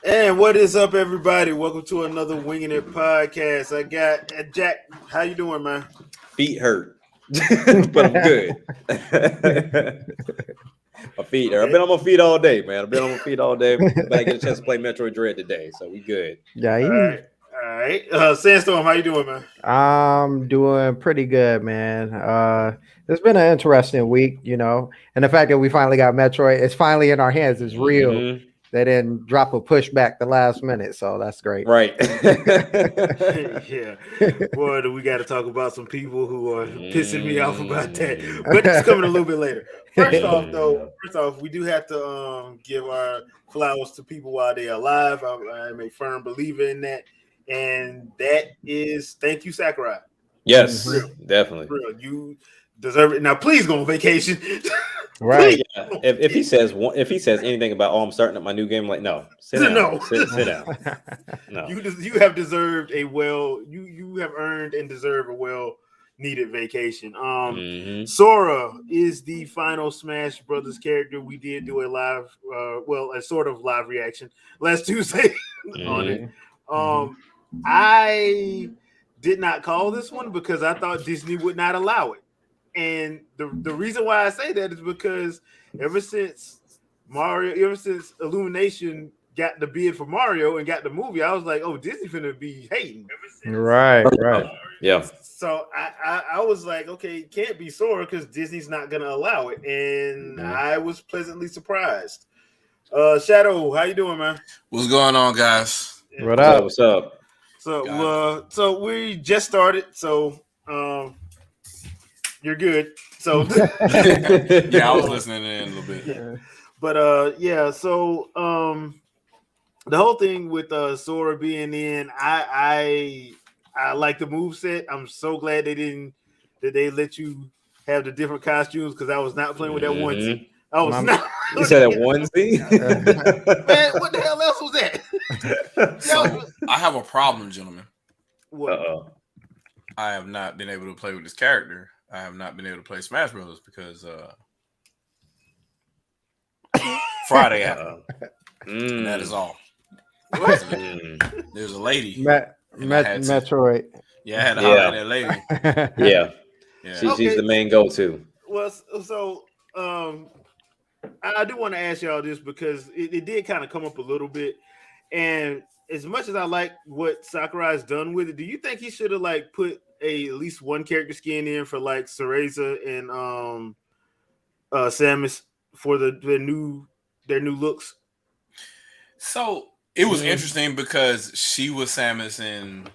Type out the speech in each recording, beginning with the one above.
And what is up, everybody? Welcome to another Wingin It podcast. I got Jack. How you doing, man? Feet hurt, but I'm good. My feet hurt. I've been on my feet all day, man. I've been on my feet all day, but I get a chance to play Metroid Dread today, so we good. Yeah, All right. Sandstorm, how you doing, man? I'm doing pretty good, man. It's been an interesting week, and the fact that we finally got Metroid, it's finally in our hands. It's real. Mm-hmm. They didn't drop a pushback the last minute, so that's great. Right. Yeah. Boy, do we got to talk about some people who are pissing me off about that. But it's coming a little bit later. First off, we do have to give our flowers to people while they are alive. I'm a firm believer in that. And that is thank you, Sakurai. Yes, definitely. Real. You deserve it. Now, please go on vacation. Right. Yeah. If he says anything about I'm starting up my new game, like no, sit down. Sit down. No. You have deserved you have earned and deserve a well-needed vacation. Sora is the final Smash Brothers character. We did do a live a sort of live reaction last Tuesday on it. I did not call this one because I thought Disney would not allow it. And the reason why I say that is because ever since Illumination got the bid for Mario and got the movie, I was like, oh, Disney finna be hating. Right. Yeah. So I was like, okay, it can't be Sora because Disney's not gonna allow it. And I was pleasantly surprised. Shadow, how you doing, man? What's going on, guys? What up? What's up? So we just started, so you're good. So yeah, I was listening in a little bit. Yeah. But so the whole thing with Sora being in, I like the moveset. I'm so glad they let you have the different costumes because I was not playing with that onesie. I was not. You said that onesie? Man, what the hell else was that? So I have a problem, gentlemen. What? I have not been able to play with this character. I have not been able to play Smash Brothers because Friday happened. That is all. There's a lady. Metroid. Yeah, I had to holler at that lady. Yeah. She's the main go-to. Well, so I do want to ask y'all this because it did kind of come up a little bit, and as much as I like what Sakurai's done with it, do you think he should have put at least one character skin in for Cereza and Samus for their new looks? So it was interesting because she was Samus in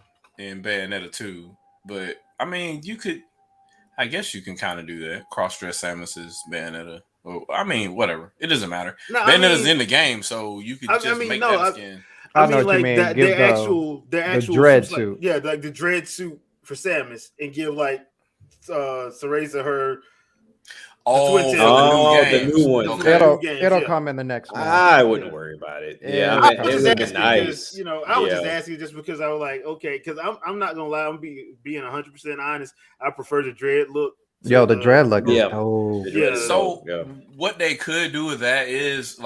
Bayonetta 2, but I mean I guess you can kind of do that. Cross-dress Samus is Bayonetta. Well, I mean, whatever. It doesn't matter. No, Bayonetta's in the game, so you could just make that skin. I know what you mean. Their actual dread suit. The dread suit for Samus, and give Cereza her. The new one. Okay. It'll come in the next one. I wouldn't worry about it. Yeah, I was it would be nice. I was just asking just because I was like, okay, because I'm not gonna lie, I'm being 100% honest. I prefer the dread look. The dread look. So what they could do with that is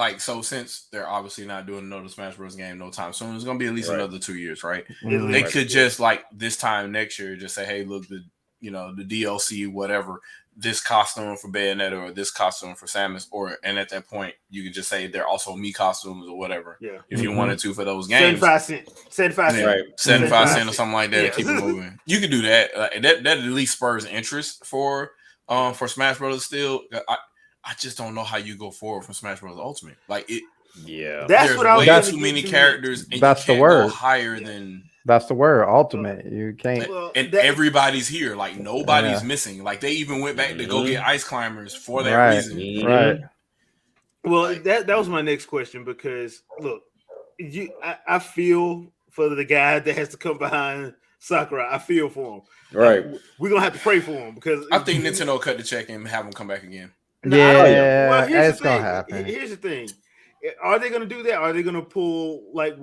since they're obviously not doing another Smash Bros. Game no time soon, it's gonna be at least another 2 years, right? Mm-hmm. They could just this time next year just say, hey, look, the DLC, whatever, this costume for Bayonetta or this costume for Samus, and at that point you could just say they're also me costumes or whatever. Yeah. If you wanted to for those games. 75 cent. Right. 75 cent or something like that. Keep it moving. You could do that. That at least spurs interest for Smash Brothers still. I just don't know how you go forward from Smash Brothers Ultimate. That's what I was way too many characters and that's you can't the word. Go higher than that's the word, ultimate. You can't. Everybody's here. Nobody's missing. They even went back to go get ice climbers for that reason. Right. Well, that was my next question because look, I feel for the guy that has to come behind Sakurai. I feel for him. Right. We're gonna have to pray for him because I think Nintendo cut the check and have him come back again. Well, it's gonna happen. Here's the thing: are they gonna do that? Are they gonna pull what?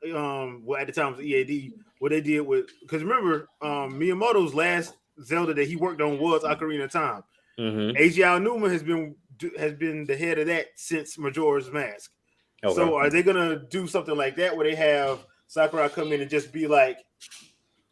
At the time it was EAD, what they did with because remember, Miyamoto's last Zelda that he worked on was Ocarina of Time. Eiji Aonuma has been the head of that since Majora's Mask. Okay. So are they gonna do something like that where they have Sakurai come in and just be like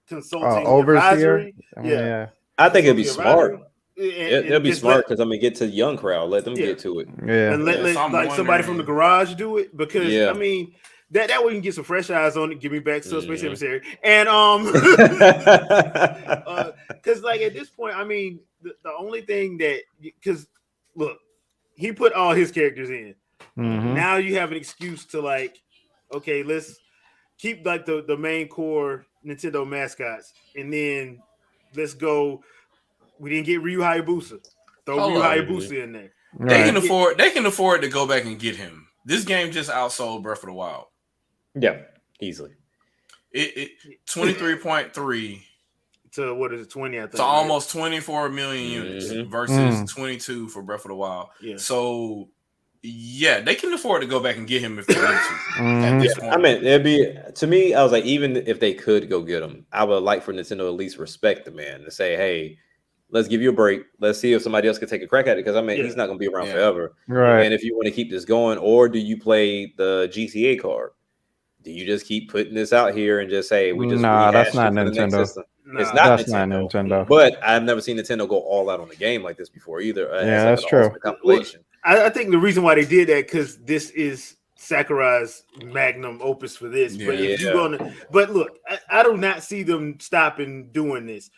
consulting overseer? advisory? Yeah. I think it'd be Consulting smart. advisory, It'll and be just smart because get to the young crowd, let them Yeah. get to it. Yeah. and let so I'm like somebody from the garage do it, because Yeah. I mean that way you can get some fresh eyes on it. Give me back to Space Mhm. Emissary, and because like at this point, I mean the only thing that, because look, he put all his characters in. Mhm. Now you have an excuse to like, okay, let's keep like the main core Nintendo mascots, and then let's go. We didn't get Ryu Hayabusa. Throw Hold Ryu up. Hayabusa in there. They Right. can afford to go back and get him. This game just outsold Breath of the Wild. Yeah, easily. It 23.3 to what is it, 20? I think to almost 24 million units versus 22 for Breath of the Wild. Yeah. So yeah, they can afford to go back and get him if they need to. At this point. I mean, it'd be, to me, I was like, even if they could go get him, I would like for Nintendo to at least respect the man and say, hey, let's give you a break. Let's see if somebody else can take a crack at it. Because I mean, he's not going to be around forever. Right. And if you want to keep this going, or do you play the GTA card? Do you just keep putting this out here and just say we just that's not Nintendo. It's not that's Nintendo. not Nintendo. But I've never seen Nintendo go all out on the game like this before either. Yeah, that's true. Compilation. I think the reason why they did that, because this is Sakurai's magnum opus for this. But if you're gonna, but look, I do not see them stopping doing this.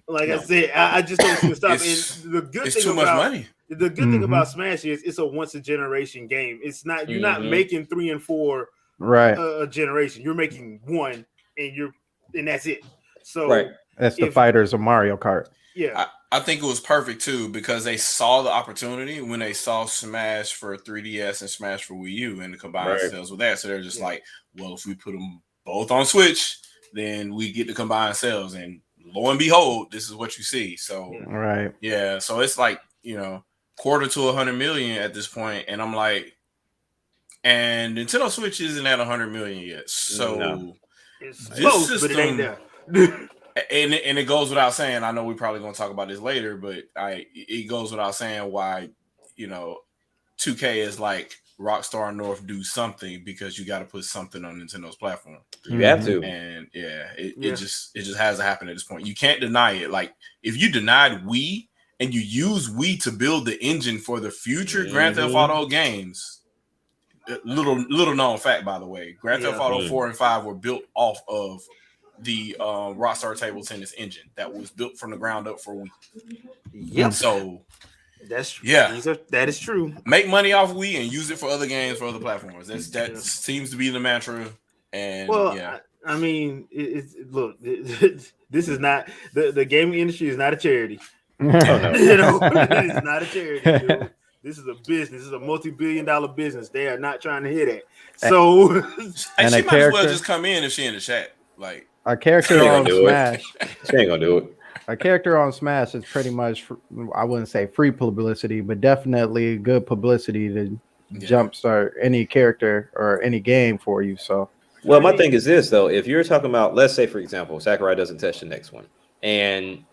Like I said, I just don't see them stop. And the good thing about money. The good thing about Smash is it's a once a generation game. It's not, you're not making 3 and 4 a generation. You're making one, and that's it. So that's the fighters of Mario Kart. Yeah. I think it was perfect too, because they saw the opportunity when they saw Smash for 3DS and Smash for Wii U and the combined sales with that. So they're just like, well, if we put them both on Switch, then we get the combined sales. And lo and behold, this is what you see. So yeah, so it's like, quarter to 100 million at this point, and I'm like, and Nintendo Switch isn't at 100 million yet. So it's this close, system, but it ain't there. And it goes without saying, I know we're probably going to talk about this later, but it goes without saying why, 2K is like Rockstar North do something, because you got to put something on Nintendo's platform. You have to. And it just has to happen at this point. You can't deny it. Like, if you denied Wii and you use Wii to build the engine for the future Grand Theft Auto games, little known fact, by the way, Grand Theft Auto 4 and 5 were built off of the Rockstar Table Tennis engine that was built from the ground up for Wii. Yep. So that's true. Yeah, that is true. Make money off Wii and use it for other games, for other platforms. That seems to be the mantra. And I mean, look, this is not the gaming industry is not a charity. It's not a charity. Dude. This is a business. This is a multi-billion-dollar business. They are not trying to hear that. So, and she might as well just come in if she in the chat. Like, a character on Smash. She ain't gonna do it. A character on Smash is pretty much, I wouldn't say free publicity, but definitely good publicity to jumpstart any character or any game for you. So, well, my thing is this though: if you're talking about, let's say, for example, Sakurai doesn't touch the next one, and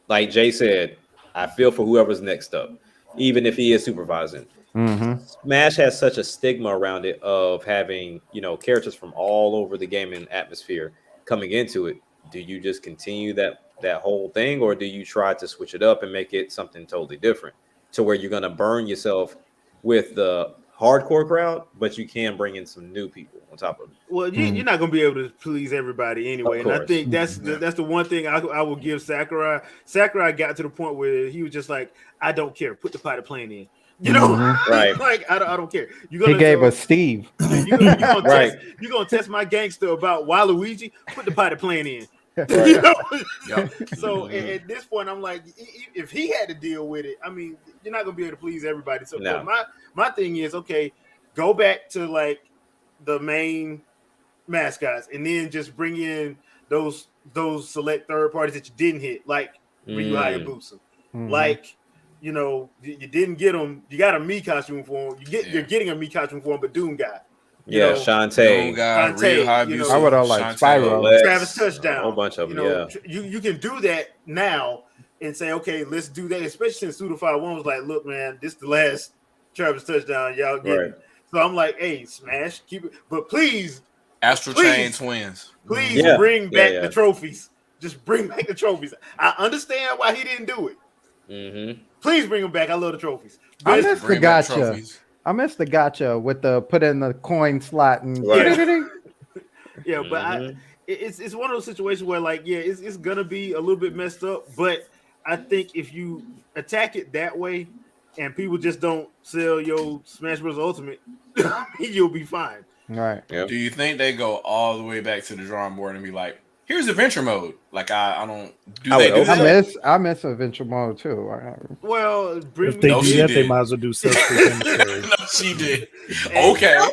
like Jay said, I feel for whoever's next up, even if he is supervising. Smash has such a stigma around it of having, characters from all over the gaming atmosphere coming into it. Do you just continue that whole thing, or do you try to switch it up and make it something totally different, to where you're going to burn yourself with the hardcore crowd, but you can bring in some new people on top of it? Well, you're not going to be able to please everybody anyway, and I think that's the one thing I will give Sakurai. Sakurai got to the point where he was just like, I don't care, put the pilot plane in. Right? Like I don't care. He gave us Steve. You're gonna test my gangster about Waluigi. Put the potty plane in. So at this point, I'm like, if he had to deal with it, I mean, you're not gonna be able to please everybody. So my thing is, okay, go back to like the main mascots, and then just bring in those select third parties that you didn't hit, like Ryu Hayabusa, like. You didn't get him. You got a Mii costume for him. You're getting a Mii costume for him, but Doom guy. Shantae. I would have like Spyro, Travis Touchdown, a whole bunch of them. You can do that now and say, okay, let's do that. Especially since Suda 5-1 was like, look, man, this is the last Travis Touchdown y'all get. Right. So I'm like, hey, Smash, keep it, but please, Astral Chain Twins. please bring back the trophies. Just bring back the trophies. I understand why he didn't do it. Mm-hmm. Please bring them back. I love the trophies. I miss the gotcha. I miss the gotcha with the put in the coin slot and yeah, but it's one of those situations where like it's gonna be a little bit messed up, but I think if you attack it that way and people just don't sell your Smash Bros. Ultimate, you'll be fine. Right. Yep. Do you think they go all the way back to the drawing board and be like, here's adventure mode? Like I don't do I they do that? I miss adventure mode too. Well, if they do that, they might as well do subspace emissary. No, she did. Okay. I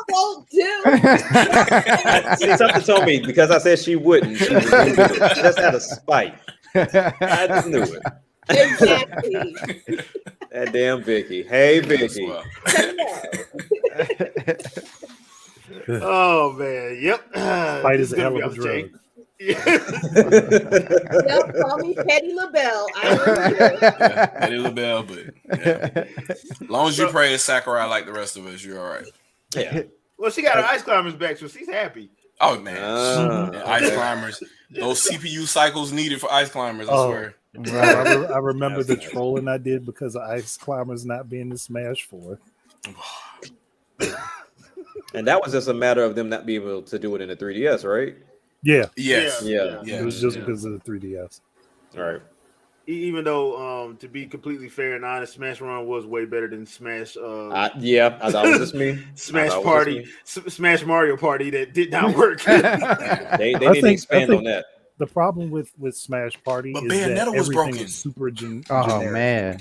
won't do. See, something told me because I said she wouldn't. She was gonna do it. Just out of spite. I just knew it. Exactly. That damn Vicky. Hey, Vicky. Oh man, yep. Fight is a hell of a drug. Yep, call me Petty LaBelle. Petty LaBelle, but as long as you praise Sakurai like the rest of us, you're all right. Yeah. Well, she got her ice climbers back, so she's happy. Oh man, ice climbers. Those CPU cycles needed for ice climbers. I swear. I remember the trolling I did because of Ice Climbers not being in Smash 4. And that was just a matter of them not being able to do it in the 3DS, right? Yeah. Yes. Yeah. It was just because of the 3DS. All right. Even though, to be completely fair and honest, Smash Run was way better than Smash. I thought it was just me. Smash Party, Smash Mario Party that did not work. They need to expand on that. The problem with Smash Party But is Bayonetta that was everything broken. is super generic. Oh man.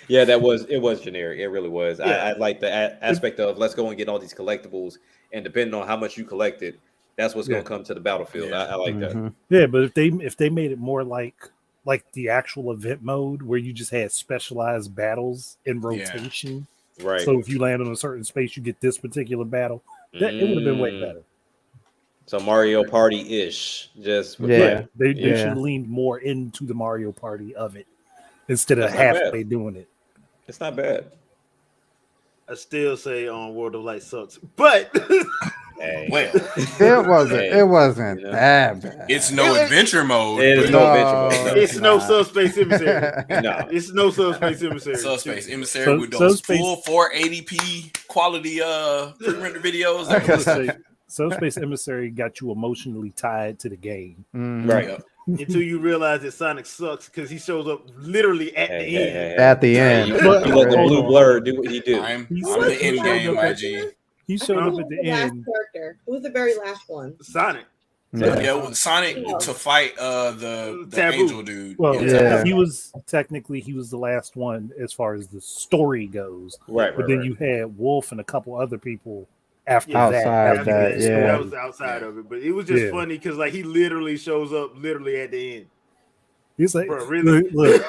Yeah, it was generic. It really was. I like the aspect of let's go and get all these collectibles, and depending on how much you collected, that's what's going to come to the battlefield. Yeah. I like that. Yeah, but if they made it more like the actual event mode where you just had specialized battles in rotation. Right. So if you land on a certain space, you get this particular battle. That it would have been way better. So Mario Party-ish. Just They should have leaned more into the Mario Party of it instead of halfway doing it. It's not bad. I still say World of Light sucks, but Hey. Well, it wasn't that bad. it's no adventure mode. It is no adventure mode. It's no Subspace Emissary. No. It's no Subspace Emissary. Subspace Emissary with those full 480p quality pre-rendered videos. Subspace Emissary got you emotionally tied to the game. Right. Until you realize that Sonic sucks because he shows up literally at the end. At the end. You let the blue blur do what he do. I'm the end game, IG. He showed up at the end. Character. Who was the very last one? Sonic. Yeah, Sonic to fight the angel dude. Well, he was the last one as far as the story goes. Right. But then you had Wolf and a couple other people after that. That was outside of it, but it was just funny because like he literally shows up literally at the end. He's like, bro, really? Look,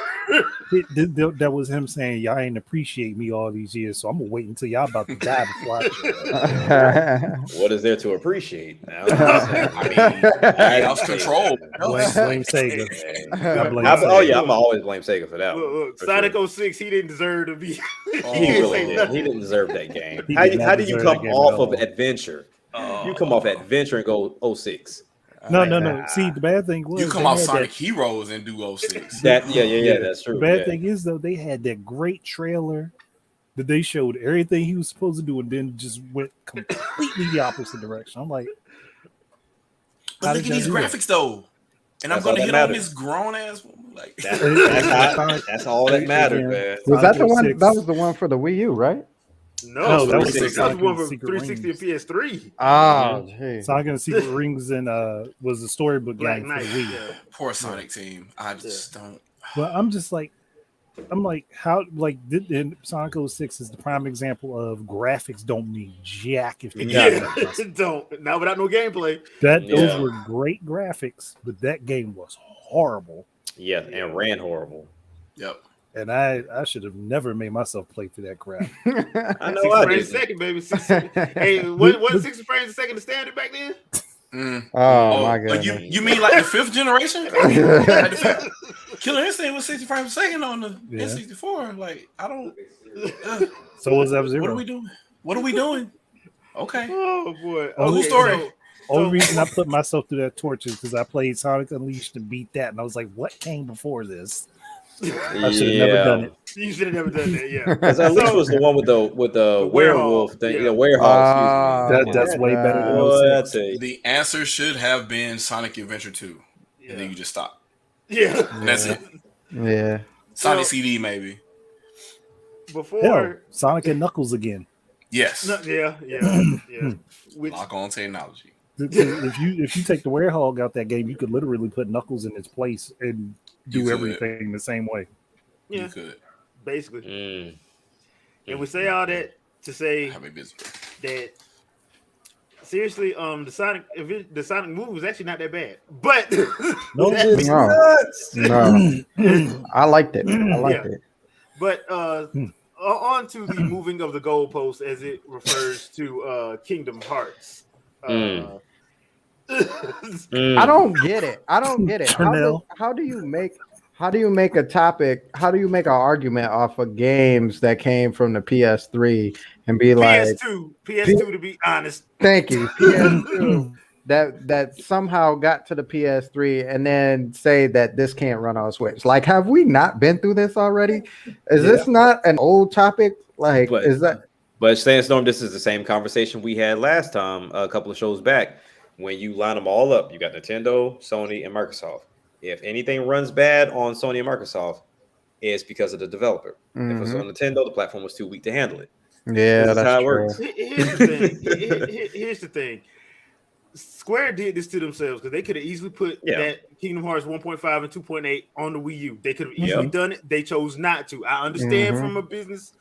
that was him saying, y'all ain't appreciate me all these years, so I'm gonna wait until y'all about to die before I What is there to appreciate now? I mean, I lost control. blame Sega. I'm always blame Sega for that. Look, Sonic 06, he didn't deserve to be. He really did. He didn't deserve that game. How do you come off of Adventure? You come off Adventure and go 06. No. See, the bad thing was you come off Sonic Heroes and do 06. That's true. The bad thing is though, they had that great trailer that they showed everything he was supposed to do, and then just went completely the opposite direction. I'm like, but look at these graphics though, and I'm gonna hit on this grown ass woman. Like that's all that mattered, man. Was that the one? That was the one for the Wii U, right? No, that was the one for 360 and PS3. Oh, hey. Sonic and the Secret Rings and was the storybook game for the Wii. Yeah. Poor Sonic team. I just don't. But I'm like, how, like, Sonic 06 is the prime example of graphics don't mean jack if you don't. Not without no gameplay. Those were great graphics, but that game was horrible. Yeah, and ran horrible. Yep. And I should have never made myself play through that crap. I know 60 I frames did. a second, baby. Hey, what 60 frames a second the standard back then? Oh my goodness. You mean like the 5th generation? Killer Instinct was 60 frames a second on the N64. Like, I don't. So was F-Zero. What are we doing? What are we doing? Okay. Oh boy. Whole story. Only reason I put myself through that torture is because I played Sonic Unleashed and beat that, and I was like, "What came before this?" I should have never done it. You should have never done that. Yeah. Because Unleashed was the one with the werewolf thing. Yeah. Werewolf. Excuse me. That's way better than Boy, 06. The answer should have been Sonic Adventure 2, and then you just stop. Yeah. And that's it. Yeah. Sonic CD maybe. Before Hell, Sonic and Knuckles again. Yes. Yeah. Which, Lock on technology. If you take the werehog out that game, you could literally put Knuckles in its place and do everything the same way. yeah, You could. basically. And we say all that to say Have a business. that seriously, the Sonic movie was actually not that bad. But No, No. I liked it. I liked it. But on to the moving of the goalpost as it refers to Kingdom Hearts. I don't get it. How do you make a topic? How do you make an argument off of games that came from the PS3 and be like PS2 to be honest. Thank you. PS2 that somehow got to the PS3 and then say that this can't run on Switch. Like, have we not been through this already? Is this not an old topic? Like, is that? But Sandstorm, this is the same conversation we had last time, a couple of shows back. When you line them all up, you got Nintendo, Sony, and Microsoft. If anything runs bad on Sony and Microsoft, it's because of the developer. If it's on Nintendo, the platform was too weak to handle it. Yeah, that's how it true. works. Here's the thing. Square did this to themselves because they could have easily put that Kingdom Hearts 1.5 and 2.8 on the Wii U. They could have easily done it. They chose not to. I understand from a business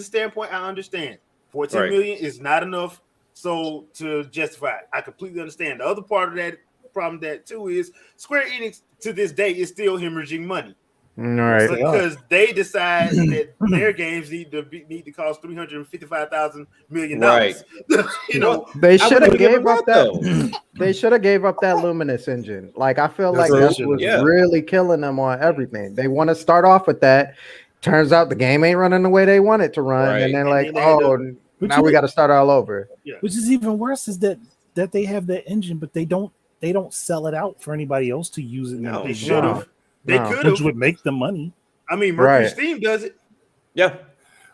standpoint. I understand 14 million is not enough, so to justify it. I completely understand. The other part of that problem that too is Square Enix to this day is still hemorrhaging money. Right, because they decide that their games need to cost $355 million. Right. You know, they should have gave up that. They should have gave up that Luminous engine. Like, I feel like that was really killing them on everything. They want to start off with that. Turns out the game ain't running the way they want it to run, and then now we got to start all over. Which is even worse is that they have that engine, but they don't sell it out for anybody else to use it. No, they should have. They could have, which would make the money. I mean, Mercury Steam does it. Yeah.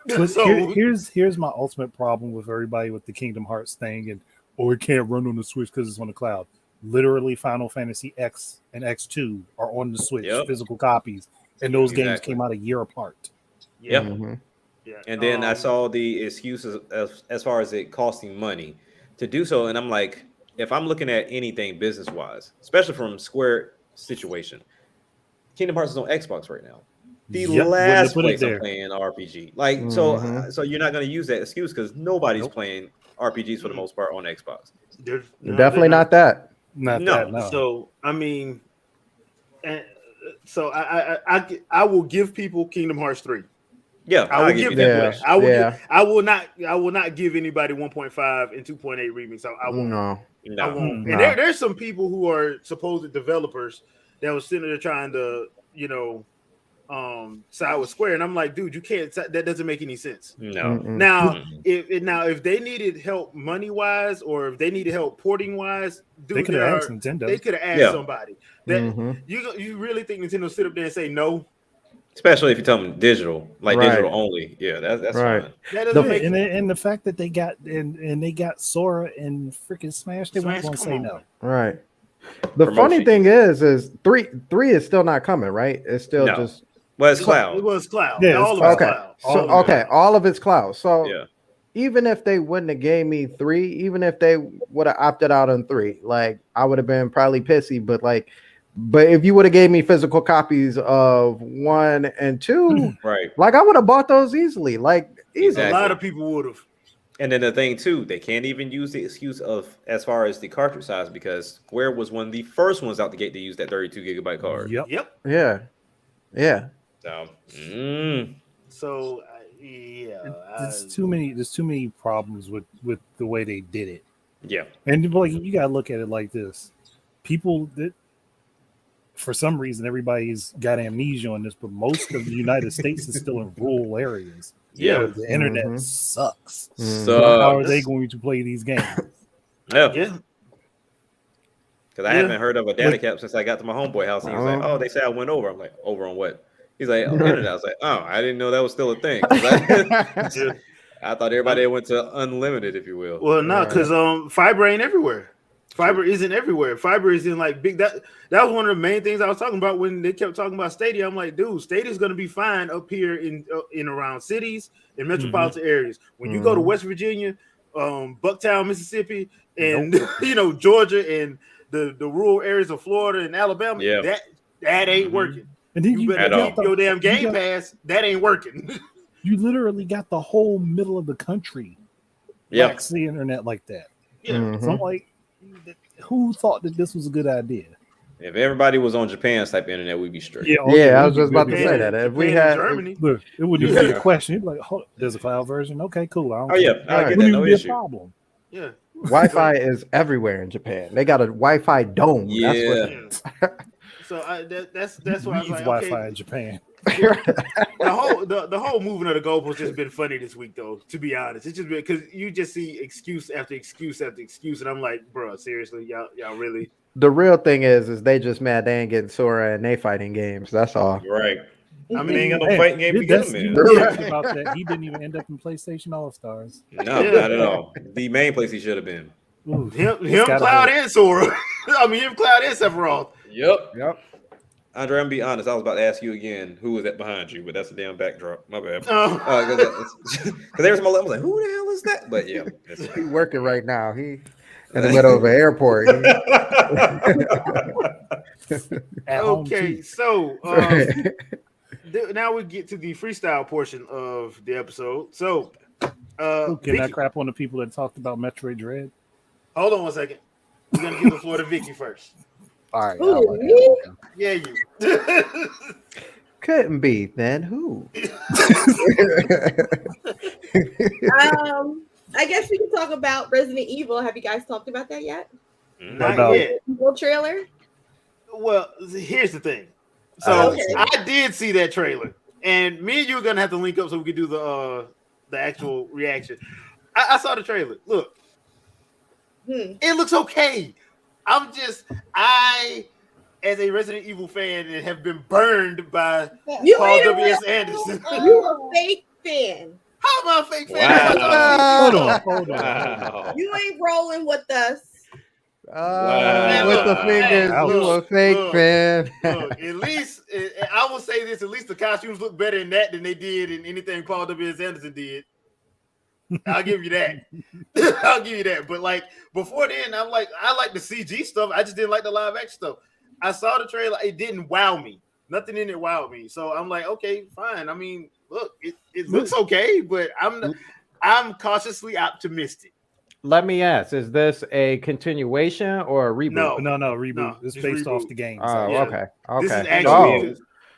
But here's my ultimate problem with everybody with the Kingdom Hearts thing, and it can't run on the Switch because it's on the cloud. Literally, Final Fantasy X and X2 are on the Switch, physical copies, and those games came out a year apart. Yeah. And then I saw the excuses as far as it costing money to do so, and I'm like, if I'm looking at anything business wise, especially from Square situation. Kingdom Hearts is on Xbox right now. The last place I'm playing RPG. Like, so you're not going to use that excuse because nobody's playing RPGs for the most part on Xbox. Definitely not that. No. So I mean, so I will give people Kingdom Hearts 3. Yeah, I will give people. I will not give anybody 1.5 and 2.8 remakes. I won't. No. I won't. And there's some people who are supposed developers that was sitting there trying to, side with Square, and I'm like, dude, you can't. That doesn't make any sense. No. Now, if they needed help money wise, or if they needed help porting wise, dude, they could have asked Nintendo. They could have asked somebody. That you really think Nintendo sit up there and say no? Especially if you tell them digital, digital only. Yeah, that's right. fine. That doesn't make and the fact that they got and they got Sora and freaking Smash, they weren't going to say no. Right. The funny thing is three is still not coming, right? It's still just it's cloud. It was cloud. Yeah, all of it's cloud. All of it's cloud. So even if they wouldn't have gave me 3, even if they would have opted out on 3, like I would have been probably pissy. But if you would have gave me physical copies of 1 and 2, right? Like I would have bought those easily. A lot of people would have. And then the thing too, they can't even use the excuse of as far as the cartridge size because Square was one of the first ones out the gate to use that 32 gigabyte card. Yep. Yeah. So there's too many problems with the way they did it. Yeah. And like you gotta look at it like this: people that, for some reason, everybody's got amnesia on this, but most of the United States is still in rural areas. Yeah. Where the internet sucks. So how are they going to play these games? Yeah. Because I haven't heard of a data cap since I got to my homeboy house. He was like, "Oh, they say I went over." I'm like, "Over on what?" He's like, "Oh, internet." I was like, "Oh, I didn't know that was still a thing." I thought everybody went to unlimited, if you will. Well, no, because fiber ain't everywhere. Fiber isn't everywhere. Fiber is in like big. That was one of the main things I was talking about when they kept talking about Stadia. I'm like, dude, Stadia's going to be fine up here in around cities and metropolitan areas. When you go to West Virginia, Bucktown, Mississippi, and Georgia and the rural areas of Florida and Alabama, that ain't working. And then you better keep your damn Game Pass. That ain't working. You literally got the whole middle of the country lacks the internet like that. Yeah. So I'm like, who thought that this was a good idea? If everybody was on Japan's type of internet, we'd be straight. Yeah, I was just about to say that. If we had Germany, look, it wouldn't even be a question. It'd be like, hold, there's a cloud version. Okay, cool. I get that. No Be issue. a problem. Yeah. Wi-Fi is everywhere in Japan. They got a Wi-Fi dome. Yeah. So that's why I was like, Wi-Fi in Japan. the whole movement of the goalpost just been funny this week, though. To be honest, it's just because you just see excuse after excuse after excuse, and I'm like, bro, seriously, y'all really. The real thing is they just mad they ain't getting Sora and they fighting games. That's all. Right. I mean, they ain't got no fighting game to get them in. About that. He didn't even end up in PlayStation All-Stars. No, not at all. The main place he should have been. Ooh, him Cloud, and Sora. I mean, him, Cloud, and Sephiroth. Yep. Andre, I'm gonna be honest. I was about to ask you again, who was that behind you? But that's a damn backdrop. My bad. Because every time I was like, who the hell is that? But yeah, he's working right now. He in the middle of an airport. Okay, so now we get to the freestyle portion of the episode. So, can I crap on the people that talked about Metroid Dread? Hold on one second. We're gonna give the floor to Vicky first. All right. Yeah, you. Couldn't be then. Who? I guess we can talk about Resident Evil. Have you guys talked about that yet? Not yet. Evil trailer. Well, here's the thing. So I did see that trailer, and me and you are gonna have to link up so we can do the actual reaction. I saw the trailer. Look, it looks okay. As a Resident Evil fan, and have been burned by Paul W.S. Anderson. You're a fake fan. How am I a fake fan? Hold on. You ain't rolling with us. With the fingers, you a fake fan. Look, at least I will say this: at least the costumes look better in that than they did in anything Paul W.S. Anderson did. I'll give you that. I'll give you that. But like before then, I like the CG stuff. I just didn't like the live action stuff. I saw the trailer. It didn't wow me. Nothing in it wowed me. So I'm like, okay, fine. I mean, look, it looks okay, but I'm cautiously optimistic. Let me ask: is this a continuation or a reboot? No, reboot. No, it's based off the game. Oh, yeah. okay. This is actually.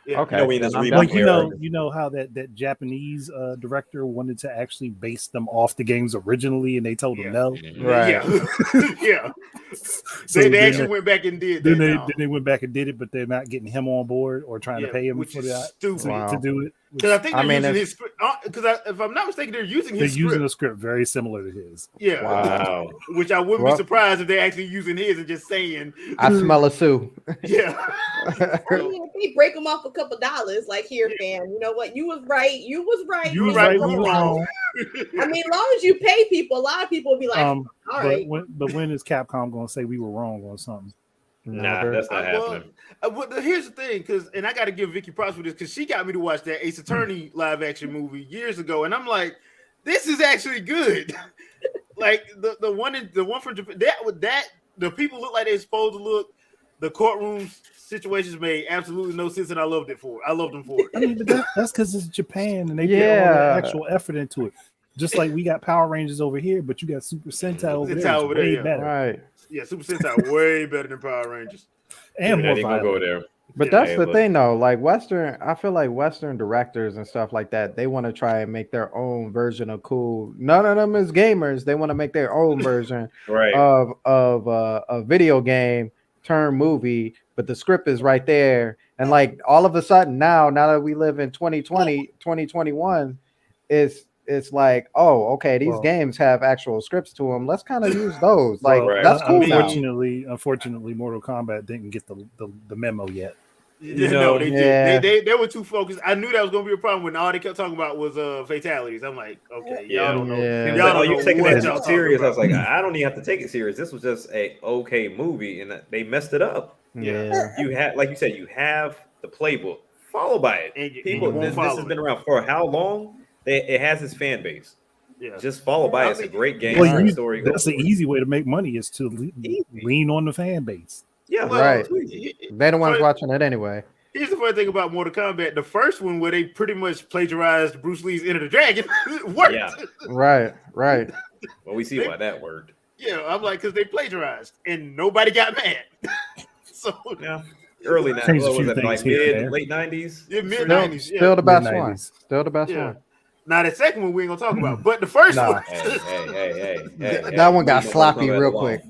Yeah. Okay. You know how that Japanese director wanted to actually base them off the games originally, and they told him no. Right. Yeah. So they actually went back and did that. Then they went back and did it, but they're not getting him on board or trying to pay him for that to do it. Because I think they're using his script. Because if I'm not mistaken, they're using his script. They're using a script very similar to his. Yeah. Wow. Which I wouldn't be surprised if they're actually using his and just saying. I smell a Sue. Yeah. I mean, if they break them off $2 like here, fan. You know what? You was right. You was right. You was right. You was wrong. I mean, as long as you pay people, a lot of people will be like, all right. But when is Capcom going to say we were wrong on something? Nah, that's not happening. Here's the thing, and I got to give Vicky props for this because she got me to watch that Ace Attorney live action movie years ago, and I'm like, this is actually good. Like the one from Japan, that the people look like they're supposed to look. The courtroom situations made absolutely no sense, and I loved them for it. I mean, that's because it's Japan, and they put all the actual effort into it. Just like we got Power Rangers over here, but you got Super Sentai over there. Way better. Right. Yeah, Super Sentai way better than Power Rangers. And more violent. Go there. But that's the thing, though. Like I feel like Western directors and stuff like that, they want to try and make their own version of cool. None of them is gamers. They want to make their own version of a video game turn movie, but the script is right there. And like all of a sudden now that we live in 2020, 2021, it's like, oh, okay, these games have actual scripts to them. Let's kind of use those. Like that's cool. Unfortunately, Mortal Kombat didn't get the memo yet. No, they did. They were too focused. I knew that was going to be a problem when all they kept talking about was fatalities. I'm like, okay, y'all don't know. Y'all don't you're taking that serious. I was like, I don't even have to take it serious. This was just a okay movie, and they messed it up. Yeah, you had, like you said, you have the playbook. Follow by it. People, this has been around for how long? It has its fan base. Yeah, just follow by. It's a great game. Story. That's the easy way to make money is to lean on the fan base. Yeah, right. They're the ones watching it anyway. Here's the funny thing about Mortal Kombat. The first one where they pretty much plagiarized Bruce Lee's Enter the Dragon worked. Yeah. Right. Well, we see why that worked. Yeah, I'm like, because they plagiarized and nobody got mad. So yeah, early 90s, like late 90s. Yeah, mid 90s. Still the best one. Still the best one. Now the second one we ain't gonna talk about, but the first one. Hey, that one got sloppy real quick.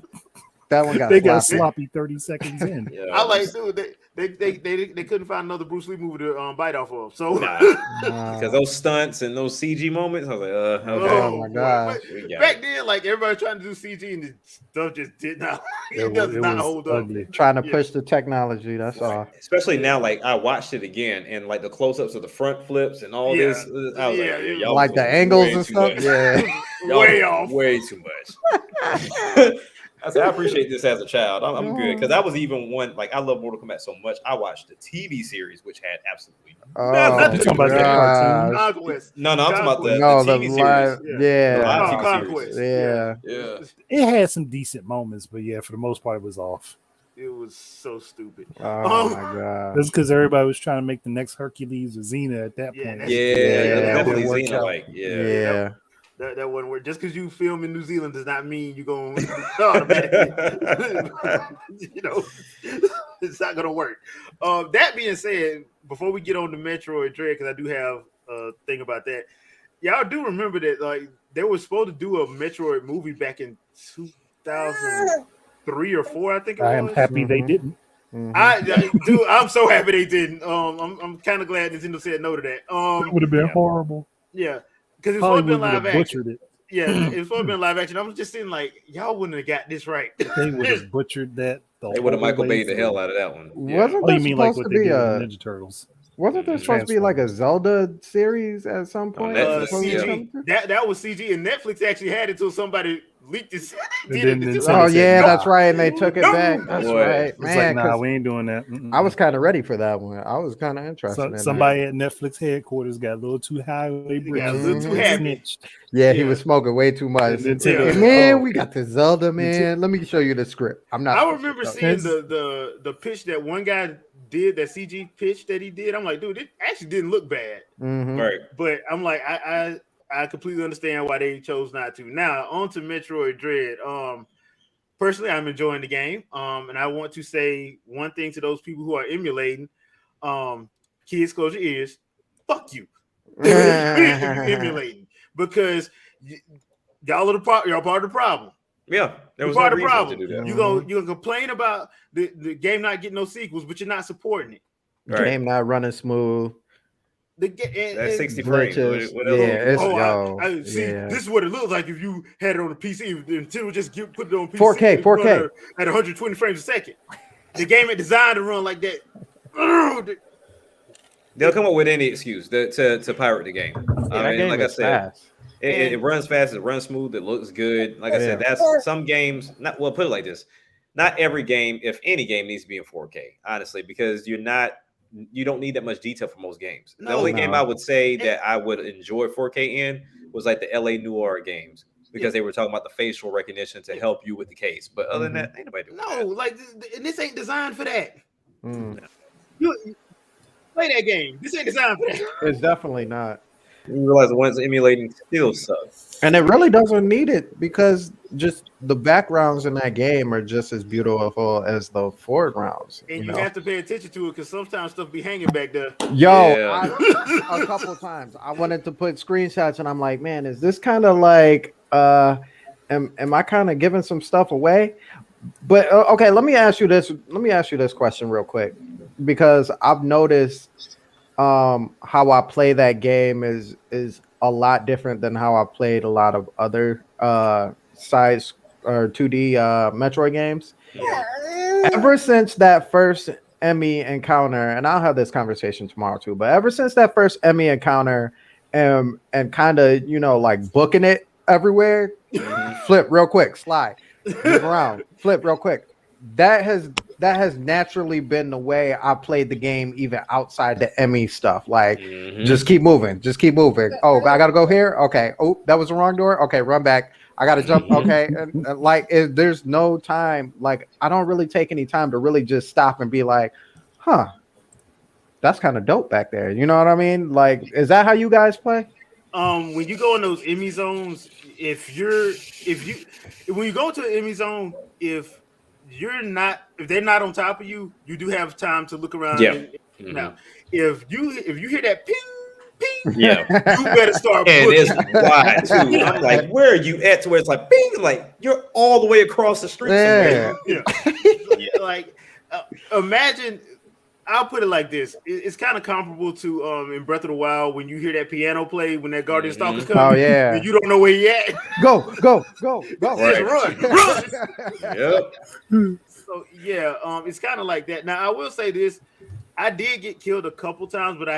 That one got sloppy 30 seconds in. Yeah, I like, dude, they couldn't find another Bruce Lee movie to bite off of. So because those stunts and those CG moments, I was like, okay. Oh my god! Back then, like everybody trying to do CG and the stuff just did not. It does not hold ugly. up. Trying to push the technology. That's all. Especially now, like I watched it again, and like the close-ups of the front flips and all this. I was like, y'all like the angles and stuff. Yeah, way off, way too much. I appreciate this as a child. I'm good because I was even one, like I love Mortal Kombat so much. I watched the TV series, which had absolutely nothing. Conquest. No, I'm talking about the TV series. Yeah. Conquest. Yeah. It had some decent moments, but yeah, for the most part, it was off. It was so stupid. Oh my god! That's because everybody was trying to make the next Hercules or Xena at that point. Definitely Xena. Like, That wouldn't work. Just because you film in New Zealand does not mean you're going to automatically, it's not going to work. That being said, before we get on to Metroid Dread, because I do have a thing about that, y'all do remember that like they were supposed to do a Metroid movie back in 2003 or 4, I think it was. I am happy they didn't. I'm so happy they didn't. I'm kind of glad Nintendo said no to that. It would have been horrible. Yeah. Because it's supposed to be live action. Yeah, it. It's supposed to be live action. I was just saying, like, y'all wouldn't have got this right. They would have butchered that. They would have Michael Bay'd the hell out of that one. Wasn't there supposed to be a Ninja Turtles? Wasn't there supposed to be like a Zelda series at some point? CG. That was CG, and Netflix actually had it until somebody leaked it. That's right, and they took it back. That's right, it's man. Like, nah, we ain't doing that. I was kind of ready for that one. I was kind of interested. In somebody at Netflix headquarters got a little too high. Yeah, he was smoking way too much. Man, we got the Zelda, man. Let me show you the script. I'm not. I remember seeing the pitch that one guy did, that CG pitch that he did. I'm like, dude, it actually didn't look bad. Right. But I'm like, I completely understand why they chose not to. Now, on to Metroid Dread. Personally, I'm enjoying the game. And I want to say one thing to those people who are emulating. Kids, close your ears. Fuck you. Emulating. Because y'all are y'all part of the problem. Yeah, there was no reason to do that. You're gonna complain about the game not getting no sequels, but you're not supporting it. Right. Game not running smooth. That's 60 frames. This is what it looks like if you had it on the PC. Until just put it on PC 4K at 120 frames a second. The game is designed to run like that. They'll come up with any excuse to pirate the game. Like I said, it runs fast, it runs smooth, it looks good. Like I said, that's some games. Put it like this: not every game, if any game, needs to be in 4K. Honestly, because you don't need that much detail for most games. The only game I would say that I would enjoy 4K in was like the LA Noire games, because they were talking about the facial recognition to help you with the case. But other than that, ain't nobody doing that. Like this ain't designed for that. You play that game. This ain't designed for that. It's definitely not. You realize the ones emulating still suck. And it really doesn't need it because just the backgrounds in that game are just as beautiful as the foregrounds. And you know? have to pay attention to it because sometimes stuff be hanging back there. Yo, Yeah. a couple of times I wanted to put screenshots and I'm like, man, is this kind of like am I kind of giving some stuff away? But okay, let me ask you this question real quick, because I've noticed how I play that game is a lot different than how I played a lot of other size or 2D Metroid games. Ever since that first Emmy encounter, and I'll have this conversation tomorrow too, but ever since that first Emmy encounter and kind of, like booking it everywhere, flip real quick, slide, move around, flip real quick. That has naturally been the way I played the game, even outside the Emmy stuff. Like, just keep moving. Oh, I gotta go here. Okay. Oh, that was the wrong door. Okay, run back. I gotta jump. Okay, and like, there's no time. Like, I don't really take any time to really just stop and be like, huh, that's kind of dope back there. You know what I mean? Like, is that how you guys play? When you go in those Emmy zones, when you go to an Emmy zone, if they're not on top of you, you do have time to look around. Yeah. Now, if you hear that ping, ping, Yeah, you better start. And it's wide too. I'm like, where are you at? To where it's like, bing, like you're all the way across the street. Yeah. Yeah. Like, imagine. I'll put it like this: it's kind of comparable to in Breath of the Wild when you hear that piano play when that Guardian Stalker comes. Oh yeah, and you don't know where he at. Go! Right. Run! Yep. So yeah, it's kind of like that. Now I will say this: I did get killed a couple times, but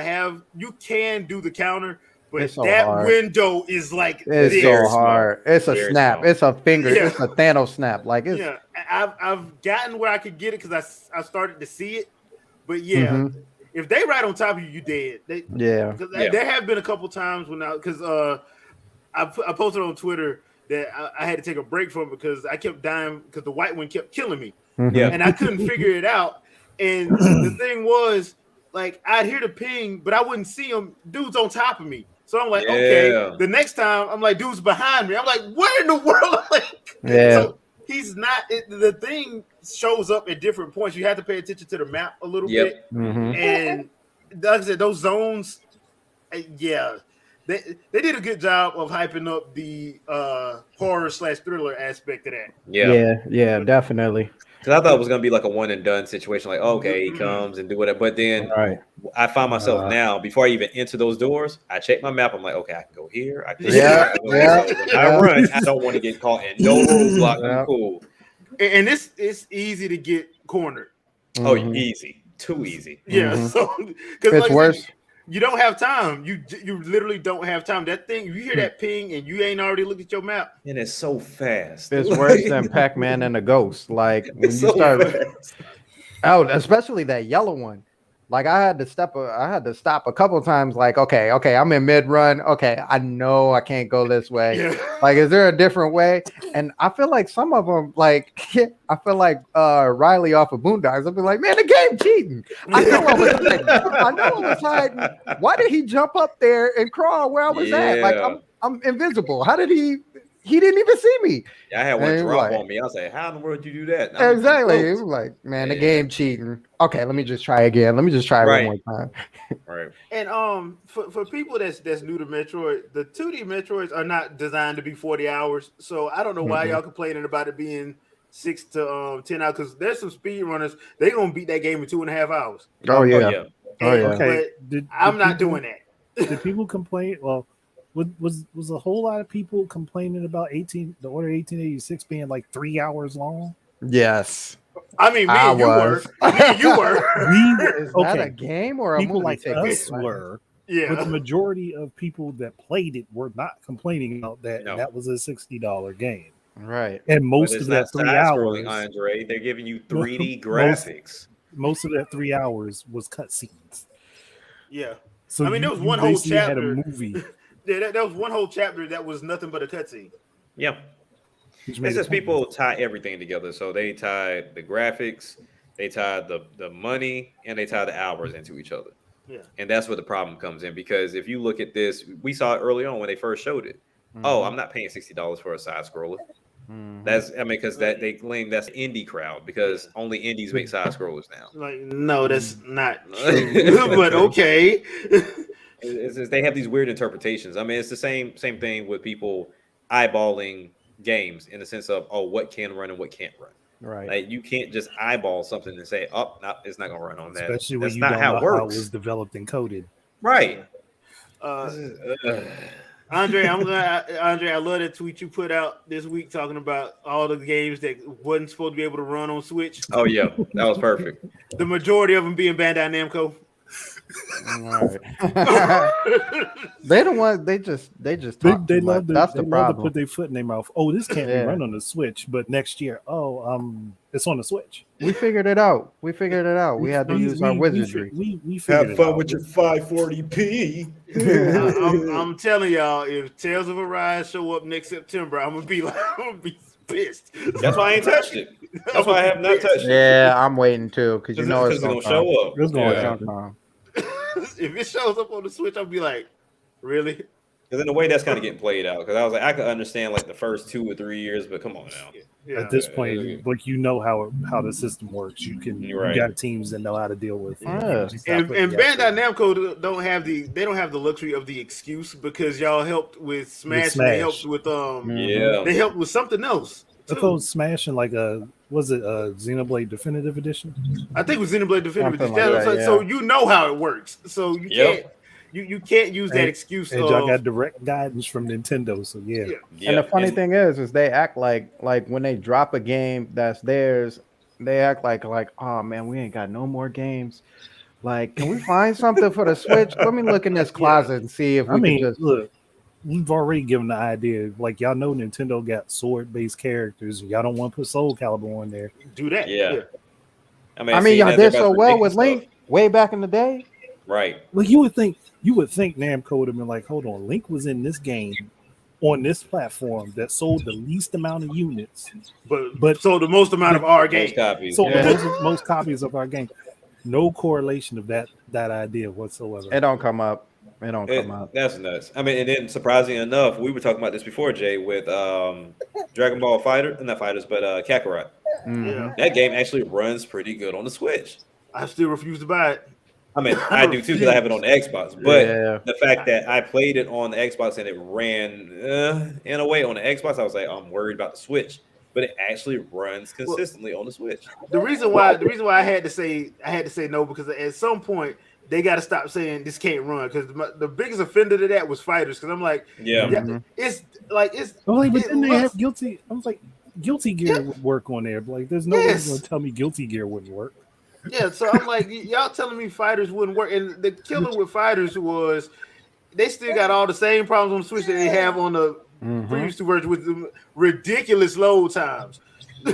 you can do the counter, but so that hard. window is like it's so hard. It's a Very snap. small. It's a finger. Yeah. It's a Thanos snap. Like it's I've gotten where I could get it because I started to see it. But yeah, if they right on top of you, you dead. There have been a couple times when I posted on Twitter that I had to take a break from it because I kept dying because the white one kept killing me. Yeah. And I couldn't figure it out. And the thing was, like, I'd hear the ping, but I wouldn't see him. Dude's on top of me. So I'm like, okay. The next time, I'm like, dude's behind me. I'm like, where in the world? So he's not. The thing shows up at different points. You have to pay attention to the map a little bit. And like I said, those zones, they did a good job of hyping up the horror/thriller aspect of that. Yeah, definitely. Because I thought it was gonna be like a one and done situation. Like, okay, he comes and do whatever. But then I find myself now, before I even enter those doors, I check my map. I'm like, okay, I can go here. I can go here. I run. I don't want to get caught in no roadblock. I'm cool. And it's easy to get cornered. Oh, easy. Too easy. Yeah. So it's like worse. You don't have time. You literally don't have time. That thing, you hear that ping and you ain't already looked at your map. And it's so fast. It's worse than Pac-Man and a ghost. Like when you start out, especially that yellow one. Like I had to stop a couple times. Like, okay, I'm in mid-run. Okay, I know I can't go this way. Yeah. Like, is there a different way? And I feel like some of them, like I feel like Riley off of Boondocks. I'll be like, man, the game cheating. I know I was hiding. Why did he jump up there and crawl where I was at? Like I'm invisible. How did he? He didn't even see me. I had one drop on me. I was like, how in the world did you do that? Exactly. It was like, man, the game cheating. Okay, let me just try again. Let me just try one more time. Right. And for people that's new to Metroid, the 2D Metroids are not designed to be 40 hours. So I don't know why y'all complaining about it being 6 to 10 hours, because there's some speed runners. They're gonna beat that game in 2.5 hours. Oh yeah. Okay. But I'm not doing that. Did people complain? Well, was a whole lot of people complaining about the Order 1886 being like 3 hours long? Yes. I mean, me and you were. Is that a game or a people movie like ticket? us were? Yeah. But the majority of people that played it were not complaining about that. No. That was a $60 game. Right. And most of that 3 hours, Andre, they're giving you 3D graphics. Most of that 3 hours was cutscenes. Yeah. So I mean, there was one whole chapter. Had a movie. Yeah, that was one whole chapter that was nothing but a cutscene. Yeah. It's just people tie everything together. So they tie the graphics, they tie the money, and they tie the hours into each other. Yeah. And that's where the problem comes in, because if you look at this, we saw it early on when they first showed it. Oh, I'm not paying $60 for a side scroller. That's, I mean, because that they claim that's indie crowd, because only indies make side scrollers now. Like, no, that's not true. But okay. It's they have these weird interpretations. I mean, it's the same thing with people eyeballing games in the sense of, oh, what can run and what can't run. Right. Like, you can't just eyeball something and say, oh, no, it's not gonna run on that. Especially when that's you not don't how know it works. how it was developed and coded. Right. Andre, I love that tweet you put out this week talking about all the games that wasn't supposed to be able to run on Switch. Oh yeah, that was perfect. The majority of them being Bandai Namco. They don't want. They just talk They too love much. That's the love to problem. put their foot in their mouth. Oh, this can't be run on the Switch, but next year, it's on the Switch. We figured it out. We had to use our wizardry. We figured Have fun it out. with your 540p. I'm telling y'all, if Tales of Arise show up next September, I'm gonna be pissed. That's why I ain't touched it. That's why I have not touched it. Yeah, I'm waiting too, because you know it's gonna show up. It's gonna come. If it shows up on the Switch, I'll be like, really? Because in a way, that's kind of getting played out. Because I was like, I could understand like the first 2 or 3 years, but come on now. Yeah. At this point, like, you know how the system works. You got teams that know how to deal with it. Yeah. And Bandai Namco don't have the luxury of the excuse, because y'all helped with Smash. And they helped with they helped with something else. I thought Smash and was it Xenoblade Definitive Edition? I think it was Xenoblade Definitive Edition. Like that, So you know how it works. So you can't. You can't use that excuse. And y'all got direct guidance from Nintendo, so yeah. And the funny thing is they act like when they drop a game that's theirs, they act like, oh man, we ain't got no more games. Like, can we find something for the Switch? Let me look in this closet and see if we can just look. We've already given the idea. Like, y'all know Nintendo got sword-based characters. Y'all don't want to put Soul Calibur on there. Do that. Yeah. I mean y'all did so well with Link way back in the day. Right. Like, you would think Namco would have been like, hold on, Link was in this game on this platform that sold the least amount of units, but sold the most amount of our game. Sold the most copies of our game. No correlation of that idea whatsoever. It don't come up. It don't come up. That's nuts. I mean, and then surprisingly enough, we were talking about this before, Jay, with Dragon Ball Fighter, not Fighters, but Kakarot. Yeah. That game actually runs pretty good on the Switch. I still refuse to buy it. I mean, I do too, because I have it on the Xbox. But the fact that I played it on the Xbox and it ran in a way on the Xbox, I was like, I'm worried about the Switch. But it actually runs consistently on the Switch. The reason why I had to say no, because at some point they got to stop saying this can't run, because the biggest offender to that was Fighters, because I'm like, it's like but then they have Guilty. I was like, Guilty Gear would work on there. But like, there's no one going to tell me Guilty Gear wouldn't work. Yeah, so I'm like, y'all telling me Fighters wouldn't work, and the killer with Fighters was they still got all the same problems on the Switch that they have on the previous 2 versions, with the ridiculous load times.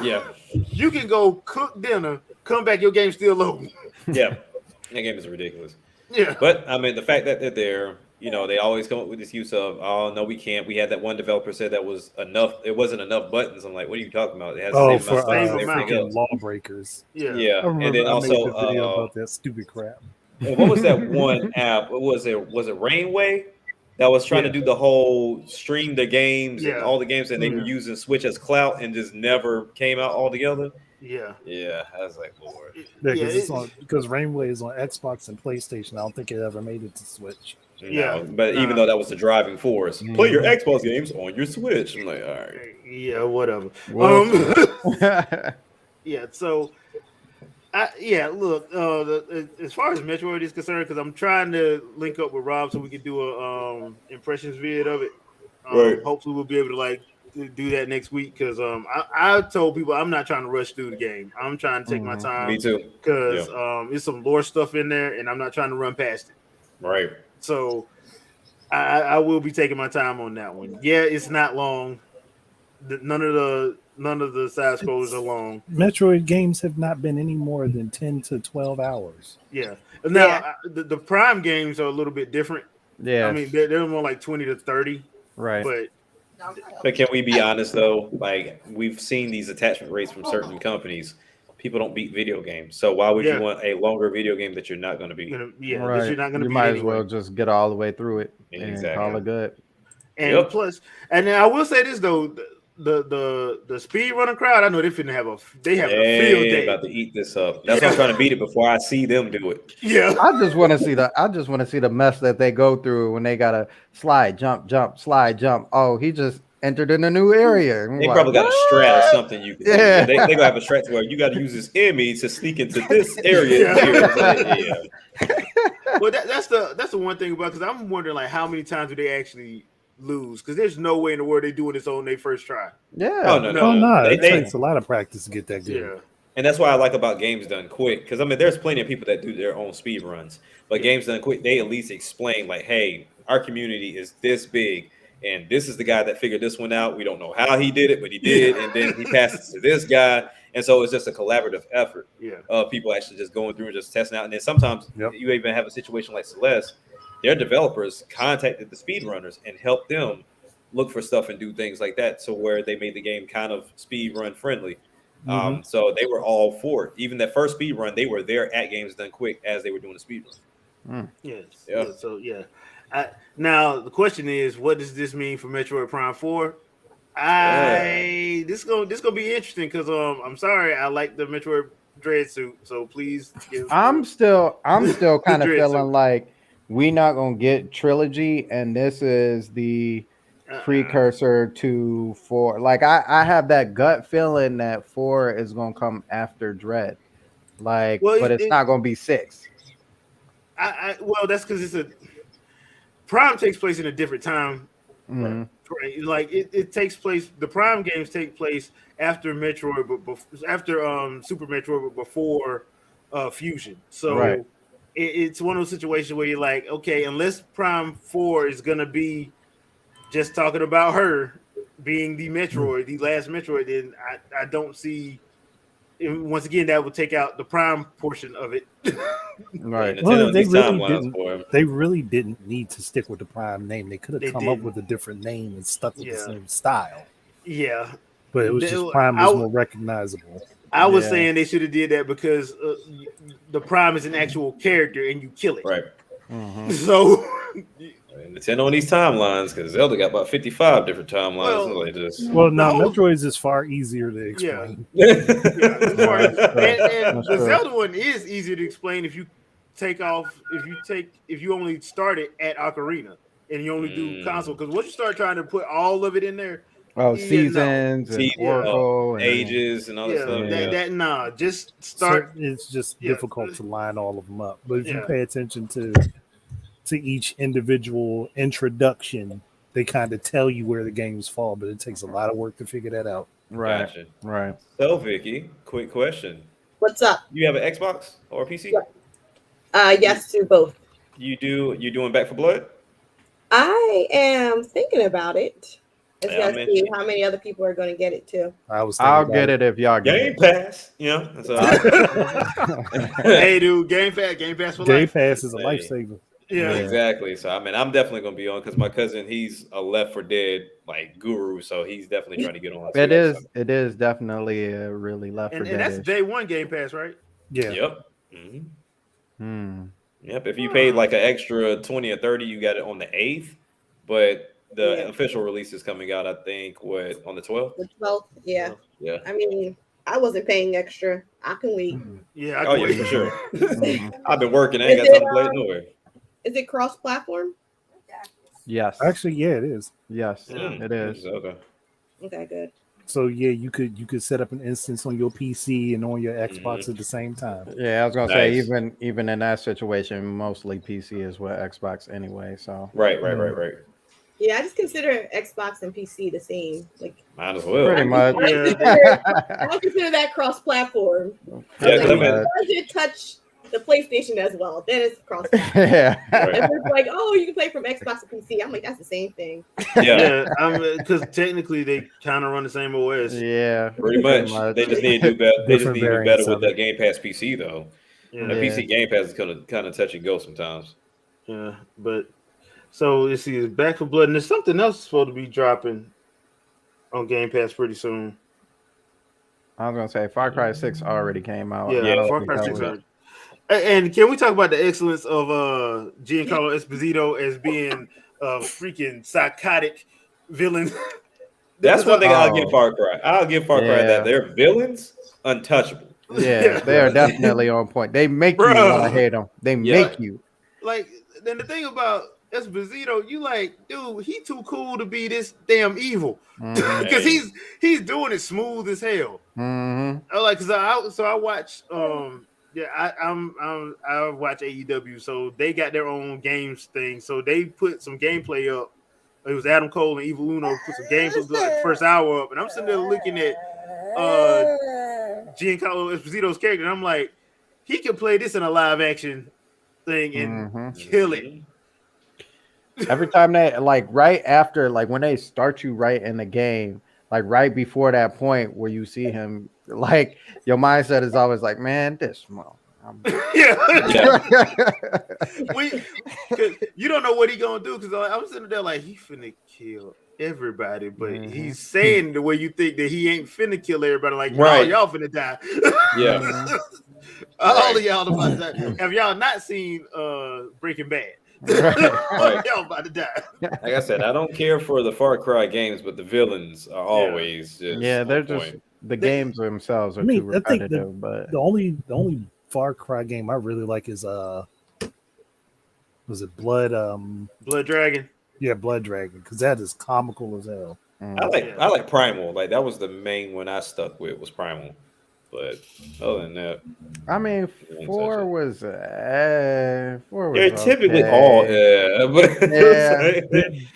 Yeah, you can go cook dinner, come back, your game's still loading. Yeah, that game is ridiculous. Yeah, but I mean, the fact that they're there, they always come up with this use of, oh no, we can't. We had that one developer said that was enough. It wasn't enough buttons. I'm like, what are you talking about? It has the same amount of Lawbreakers. Yeah. And then also made the video about that stupid crap. And what was that one app? What was it? Was it Rainway that was trying to do the whole stream the games and all the games, and they were using Switch as clout and just never came out altogether? Yeah. I was like, Lord. Because Rainway is on Xbox and PlayStation. I don't think it ever made it to Switch. But even though that was the driving force, play your Xbox games on your Switch. I'm like, all right. Yeah, whatever. So look, as far as Metroid is concerned, because I'm trying to link up with Rob so we can do a impressions vid of it. Hopefully we'll be able to do that next week, because I told people I'm not trying to rush through the game. I'm trying to take my time. Me too. Because there's some lore stuff in there, and I'm not trying to run past it. Right. So I will be taking my time on that one. Yeah, it's not long. None of the side scrollers are long. Metroid games have not been any more than 10 to 12 hours. Yeah. Now the Prime games are a little bit different. Yeah. I mean, they're more like 20 to 30. Right. But can we be honest though? Like, we've seen these attachment rates from certain companies. people don't beat video games. So why would you want a longer video game that you're not going to beat? Right. That you're not going to You beat might anyway. as well just get all the way through it and Exactly. call it good. And plus, and then I will say this though, the speed runner crowd, I know they finna have a field day. About to eat this up. That's why I'm trying to beat it before I see them do it. Yeah, I just want to see the mess that they go through when they gotta slide, jump, slide, jump. Oh, he just entered in a new area. They probably got a strat or something you can do. They gonna have a strat where you got to use this enemy to sneak into this area. Well, that's the one thing about, because I'm wondering like how many times do they actually lose, because there's no way in the world they doing this on their first try. No. It takes a lot of practice to get that good. Yeah. And that's why I like about games done quick, because I mean there's plenty of people that do their own speed runs, but games done quick, they at least explain like, hey, our community is this big and this is the guy that figured this one out. We don't know how he did it, but he did, and then he passes to this guy, and so it's just a collaborative effort of people actually just going through and just testing out. And then sometimes you even have a situation like Celeste. Their developers contacted the speedrunners and helped them look for stuff and do things like that. So where they made the game kind of speed run friendly. So they were all for it. Even that first speed run, they were there at Games Done Quick as they were doing the speed run. Yes. Yeah. So now the question is, what does this mean for Metroid Prime 4? This gonna be interesting, because I'm sorry, I like the Metroid Dread suit. So please I'm still kind of feeling like we not gonna get trilogy, and this is the precursor to 4. Like I have that gut feeling that 4 is gonna come after Dread. Like, but it's not gonna be 6. Well, that's because it's Prime takes place in a different time. Right? Like it takes place. The Prime games take place after Metroid, but after Super Metroid, but before Fusion. So it's one of those situations where you're like, okay, unless Prime 4 is gonna be just talking about her being the Metroid, the last Metroid, then I don't see. And once again, that would take out the Prime portion of it. Right. Well, they really didn't need to stick with the Prime name. They could have come up with a different name and stuck with the same style. Yeah. But it was just Prime was more recognizable. I was saying they should have did that because the Prime is an actual character and you kill it. Right. So Nintendo on these timelines, because Zelda got about 55 different timelines. Metroids is far easier to explain. And the Zelda one is easier to explain if you only start it at Ocarina and you only do console, because once you start trying to put all of it in there, seasons and Oracle and ages and all that stuff. Just start. So it's just difficult to line all of them up. But if you pay attention to each individual introduction, they kind of tell you where the games fall, but it takes a lot of work to figure that out. Right. Right. So Vicky, quick question. What's up? You have an Xbox or a PC? Yes, to both. You doing Back 4 Blood? I am thinking about it. It's got to see how many other people are going to get it too. I'll get it if y'all get it. Game Pass, Hey, dude, Game Pass for life. Game Pass is a lifesaver. Yeah, exactly. So I mean, I'm definitely gonna be on, because my cousin, he's a Left 4 Dead like guru, so he's definitely trying to get on. It is definitely a really Left 4 Dead. And that's day one Game Pass, right? Yeah. Yep. Yep. If you paid like an extra 20 or 30, you got it on the 8th, but the official release is coming out, I think, on the 12th? The 12th, yeah. Yeah. I mean, I wasn't paying extra. I can wait. Yeah, I can wait. For sure. I've been working. I ain't got time to play it nowhere. Is it cross-platform? Yes. Actually, yeah, it is. Yes, it is. Okay, good. So yeah, you could set up an instance on your PC and on your Xbox at the same time. Yeah, I was gonna say even in that situation, mostly PC is what Xbox anyway. So right. Yeah, I just consider Xbox and PC the same. Like, might as well. Pretty much. I consider that cross-platform. Yeah, does it touch the PlayStation as well? Then it's cross-platform. Yeah. If it's like, oh, you can play from Xbox to PC, I'm like, that's the same thing. Yeah, because technically they kind of run the same OS. Yeah, pretty much. They just need to do better. They just need to do better with that Game Pass PC though. Yeah. The PC Game Pass is kind of touch and go sometimes. Yeah, but so let's see, it's Back 4 Blood, and there's something else supposed to be dropping on Game Pass pretty soon. I was gonna say Far Cry 6 already came out. Yeah, I don't Far think Cry that 6 was. already. And can we talk about the excellence of Giancarlo Esposito as being a freaking psychotic villain? That's one thing I'll give Oh, Far Cry. I'll give Far Cry that yeah. their villains untouchable. Yeah, Yeah, they are definitely on point. They make you want to bro. hate them. They Yeah. make you. Like, then the thing about Esposito, you like, dude, he too cool to be this damn evil because Hey. he's doing it smooth as hell. Mm-hmm. Like, cause I watch yeah, I watch AEW, so they got their own games thing. So they put some gameplay up. It was Adam Cole and Evil Uno put some gameplay like the first hour up, and I'm sitting there looking at Giancarlo Esposito's character, and I'm like, he could play this in a live action thing and kill it. Every time they like right after, like when they start you right in the game, like right before that point where you see him, like your mindset is always like, man, this yeah. You don't know what he gonna do because I'm sitting there like he finna kill everybody, but he's saying the way you think that he ain't finna kill everybody. Like, right, y'all finna die. Yeah. All of y'all about to die. Have y'all not seen Breaking Bad? Right. Y'all about to die. Like I said, I don't care for the Far Cry games, but the villains are always just they're just the games themselves are too repetitive. But the only Far Cry game I really like is was it Blood Dragon? Yeah, Blood Dragon, because that is comical as hell. I like Primal. Like that was the main one I stuck with was Primal. But other than that, I mean, 4 was they're okay. typically all but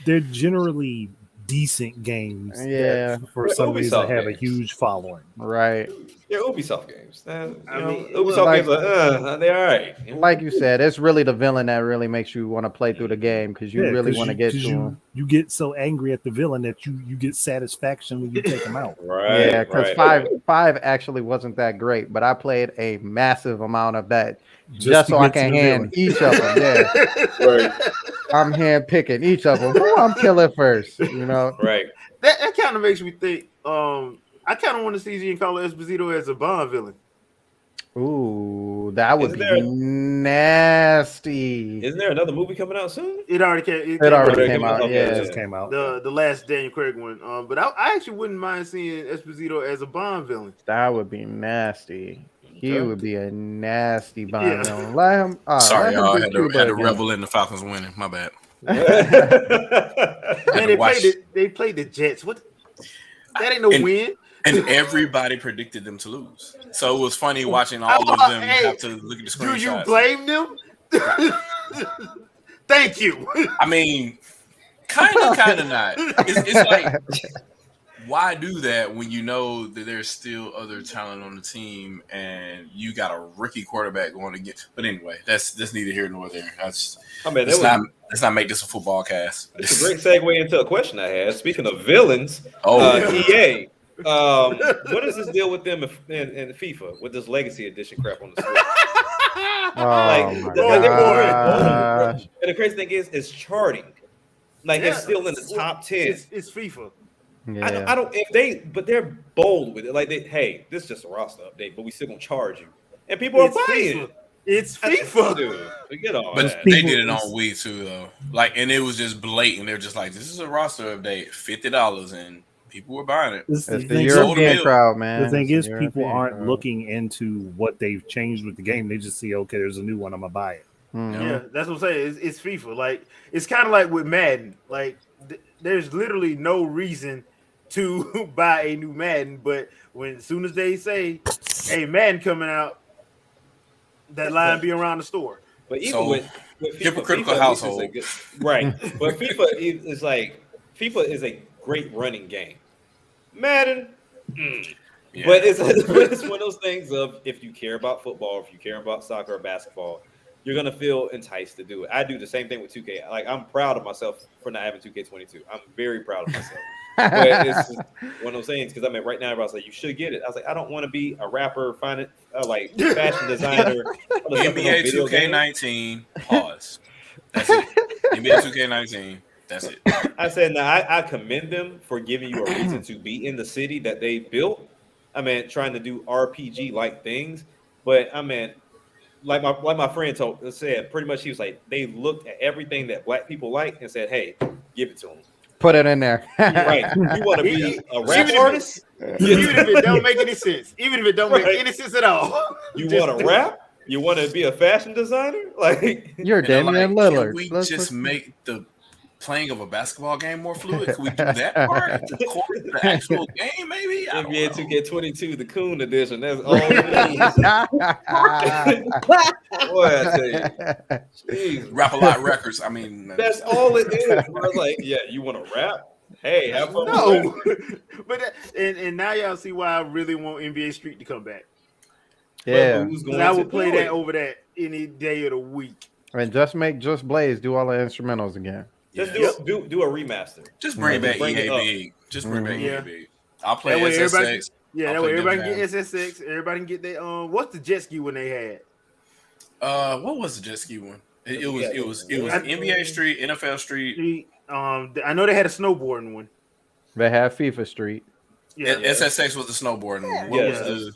they're generally decent games. Yeah, for some reason have a huge following. Right. They're Ubisoft games. Ubisoft like, games are they're all right. Like you said, it's really the villain that really makes you want to play through the game because you really want to get to him. You get so angry at the villain that you get satisfaction when you take him out. Right. Yeah, because five actually wasn't that great, but I played a massive amount of that just so I can hand each of them. Yeah. Right. I'm hand picking each of them. Who I'm killing first, you know? Right. That kind of makes me think. I kind of want to see Giancarlo Esposito as a Bond villain. Ooh, that would be nasty. Isn't there another movie coming out soon? It already came. It already came out. Okay, yeah, it just came out. The last Daniel Craig one. But I actually wouldn't mind seeing Esposito as a Bond villain. That would be nasty. He would be a nasty Bond villain. Let him. Sorry, let him y'all. do Had Cuba to again. revel in the Falcons winning. My bad. Man, they played the Jets. What? That ain't no win. And everybody predicted them to lose. So it was funny watching all of them have to look at the screenshots. Do you blame them? Thank you. I mean, kind of not. It's like, why do that when you know that there's still other talent on the team and you got a rookie quarterback going again? But anyway, that's neither here nor there. Let's not make this a football cast. It's a great segue into a question I had. Speaking of villains, EA. What is this deal with them in FIFA with this Legacy Edition crap on the Switch? And the crazy thing is, it's charting. Like it's still in the top 10. It's FIFA. Yeah. I don't but they're bold with it. Like hey, this is just a roster update, but we still gonna charge you, and people are buying it. It's FIFA. Dude, forget all but that. They did it on Wii too, though. Like, and it was just blatant. They're just like, this is a roster update, $50, and people were buying it. It's the European crowd, man. The thing is, people aren't looking into what they've changed with the game. They just see, okay, there's a new one, I'm gonna buy it. Yeah, that's what I'm saying. It's FIFA. Like, it's kind of like with Madden. Like, there's literally no reason to buy a new Madden, but as soon as they say, "Hey, Madden coming out," that line be around the store. But even with FIFA, hypocritical FIFA household, right? But FIFA is a great running game. Madden, yeah. but it's one of those things of if you care about football, if you care about soccer or basketball, you're gonna feel enticed to do it. I do the same thing with 2K. Like I'm proud of myself for not having 2K22. I'm very proud of myself. But it's just one of those things because I mean, right now everybody's like, you should get it. I was like, I don't want to be a rapper, like fashion designer. NBA 2K19. Pause. That's it. NBA 2K19. That's it. I said, now I commend them for giving you a reason to be in the city that they built, trying to do RPG like things. But like my friend said, pretty much he was like, they looked at everything that black people like and said, hey, give it to them. Put it in there. Right. You want to be a rap artist? Even if it don't make any sense. Even if it don't make any sense at all. You want to rap? You want to be a fashion designer? Like you're Damian Lillard. Can we just make the playing of a basketball game more fluid? Can we do that part? The actual game, maybe? NBA 2K22, the Coon edition. That's all it is. Boy, I tell you. Jeez. Rap a lot records. I mean, that's all it is. Bro. Like, yeah, you want to rap? Hey, have fun. No. But and now y'all see why I really want NBA Street to come back. Yeah. I would play that over that any day of the week. And just make Just Blaze do all the instrumentals again. Just do a remaster. Just bring back EAB. Just bring back EAB. I'll play SSX. Yeah, that way everybody can get SSX. Everybody can get their what's the jet ski one they had? What was the jet ski one? It was NBA Street, NFL Street. I know they had a snowboarding one. They had FIFA Street. Yeah, SSX was the snowboarding one. Yes.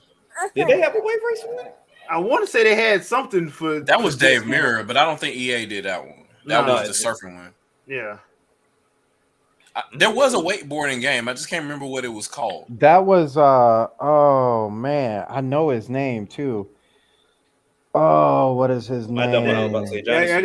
Did they have a wave race one? I want to say they had something for that was Dave Mirror, but I don't think EA did that one. That was the surfing one. Yeah. There was a wakeboarding game. I just can't remember what it was called. That was oh man, I know his name too. Oh, what is his name? I don't know what I was about to say. Johnny I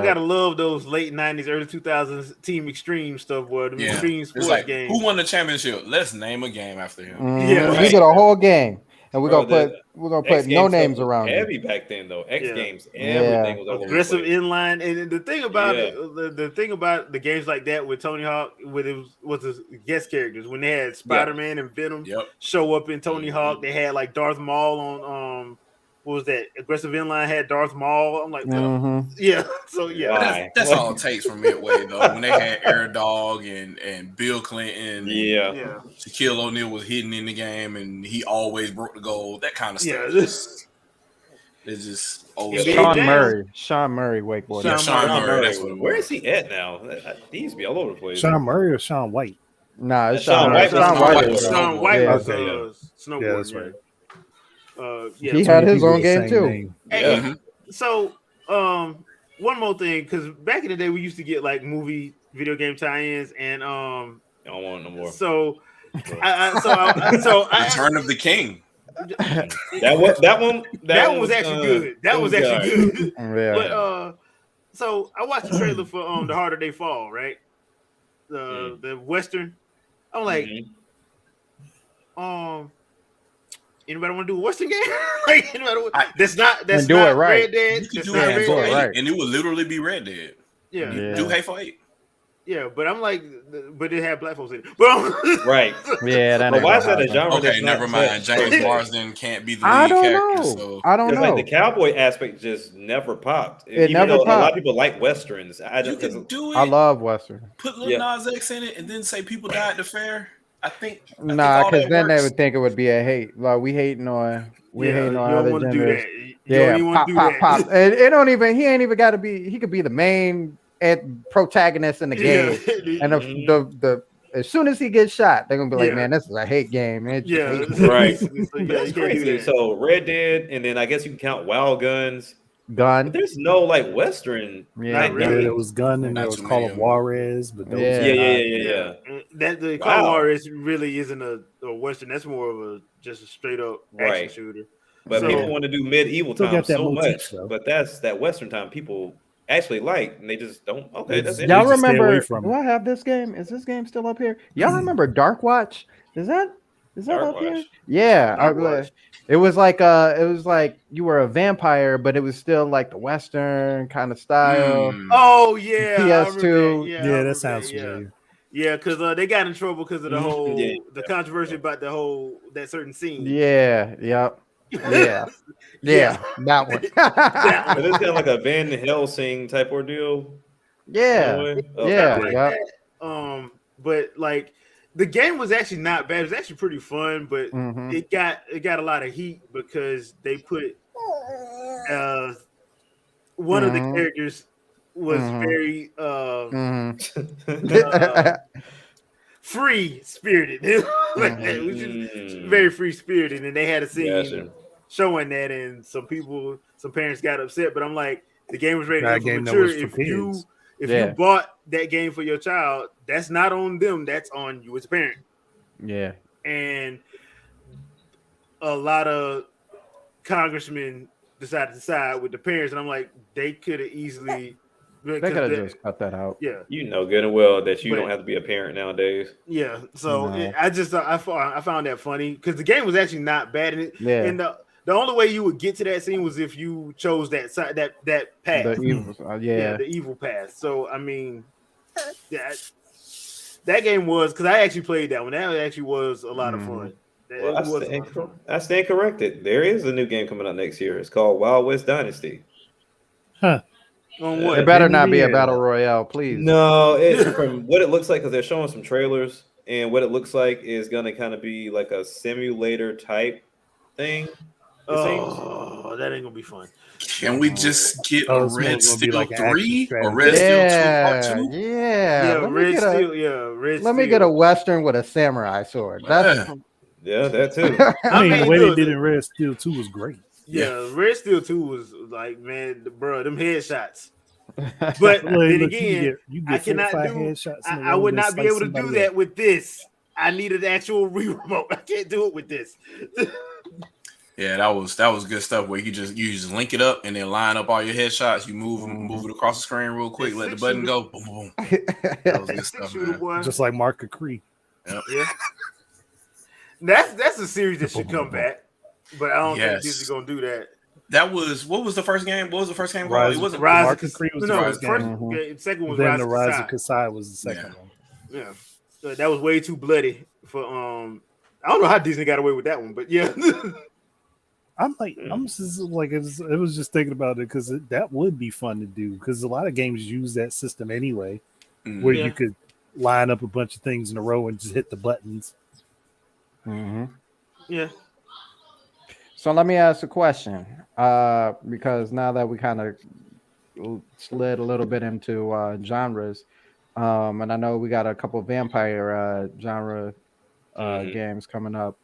gotta love those late 90s, early 2000s Team Extreme stuff, boy. The Extreme sports games. Who won the championship? Let's name a game after him. We did a whole game. And we're gonna put no names around it. Heavy back then though. X Games, everything was over aggressive inline. And the thing about it, the thing about the games like that with Tony Hawk, with it was the guest characters when they had Spider-Man and Venom show up in Tony Hawk. They had like Darth Maul on what was that? Aggressive inline had Darth Maul. I'm like, so that's all it takes from Midway though. When they had Air Dog and Bill Clinton, Shaquille O'Neal was hidden in the game and he always broke the goal. That kind of stuff. It's just old. Sean Murray wakeboarding. Sean Murray. That's what it was. Where is he at now? He used to be all over the place. Sean Murray or Sean White? Nah, it's Sean White. Sean White was snowboarding. Yeah, that's right. He had his own game too. Hey, so one more thing, because back in the day we used to get like movie video game tie-ins, and I don't want no more. So Return of the King. That one was actually good. That was actually good. Yeah. But so I watched the trailer for The Harder They Fall, right? The Western. I'm like, anybody want to do a Western game? Like, that's not do it right. Red Dead. You can do it right, and it would literally be Red Dead. Yeah. Do Hateful Eight. Yeah, but I'm like, but it had black folks in it. But right. Yeah, that. But why is that a genre? Okay, never mind. James Marsden can't be the lead character. So I don't know. Like the cowboy aspect just never popped. It never popped. A lot of people like westerns. You can do it. I love Western. Put Lil Nas X in it, and then say people died at the fair. I think because then they would think it would be a hate. Like we hating on other genders. Yeah, pop. It don't even. He ain't even got to be. He could be the main protagonist in the game, and the as soon as he gets shot, they're gonna be like, "Man, this is a hate game." Right. That's crazy. So Red Dead, and then I guess you can count Wild Guns. Gun. There's no like Western. Yeah, really. It was Gun, and there was Call of Juarez, but yeah. That the Call of Juarez really isn't a Western. That's more of just a straight up action shooter. But people want to do medieval time so much, but that's that Western time people actually like, and they just don't. Okay, that's it. Y'all remember? Do I have this game? Is this game still up here? Y'all remember Dark Watch? Is that up here? Yeah, it was like you were a vampire, but it was still like the Western kind of style. Oh yeah, PS2. Yeah, that sounds familiar. Yeah, because they got in trouble because of the whole the controversy about that certain scene. Yeah, yep. Yeah, that one. But it's kind of like a Van Helsing type ordeal. Yeah. But like the game was actually not bad. It was actually pretty fun, but it got a lot of heat because they put one of the characters was very free spirited. Like that. It was just very free spirited, and they had a scene showing that, and some parents got upset. But I'm like, the game was rated for mature. If you bought that game for your child, that's not on them. That's on you as a parent. Yeah. And a lot of congressmen decided to side with the parents, and I'm like, they could have easily. They could have just cut that out. Yeah, you know good and well that you don't have to be a parent nowadays. Yeah, so I found that funny because the game was actually not bad in it. Yeah, and the only way you would get to that scene was if you chose that side that path. The evil, the evil path. So I mean, that game was because I actually played that one. That actually was a lot of fun. Well, I stand corrected. There is a new game coming out next year. It's called Wild West Dynasty. Huh. On what? It better not be a battle royale, please. No, it's from what it looks like because they're showing some trailers, and what it looks like is going to kind of be like a simulator type thing. Oh, that ain't gonna be fun. Can we just get a Red Steel 3 or Red Steel 2 Part 2? Yeah, Red Steel. Let me get a Western with a samurai sword. That's that too. I mean, the way they did in Red Steel 2 was great. Yeah, Red Steel 2 was like, man, bro, them headshots. But then again, I cannot do. I would not be able to do that with this. I need an actual remote. I can't do it with this. Yeah, that was good stuff. Where you just link it up and then line up all your headshots. You move it across the screen real quick. Let the button go. Boom, boom. That was good stuff, man. Just like Mark Cree. Yeah. That's a series that should come back. But I don't think Disney's gonna do that. That was what was the first game? What was the first game called? It wasn't Rise of Cree was the first game. The second was then Rise of Kasai was the second one. Yeah, so that was way too bloody for I don't know how Disney got away with that one, but yeah. I'm just like it was just thinking about it because that would be fun to do because a lot of games use that system anyway, where you could line up a bunch of things in a row and just hit the buttons. Yeah. So let me ask a question, because now that we kind of slid a little bit into genres, and I know we got a couple of vampire genre games coming up.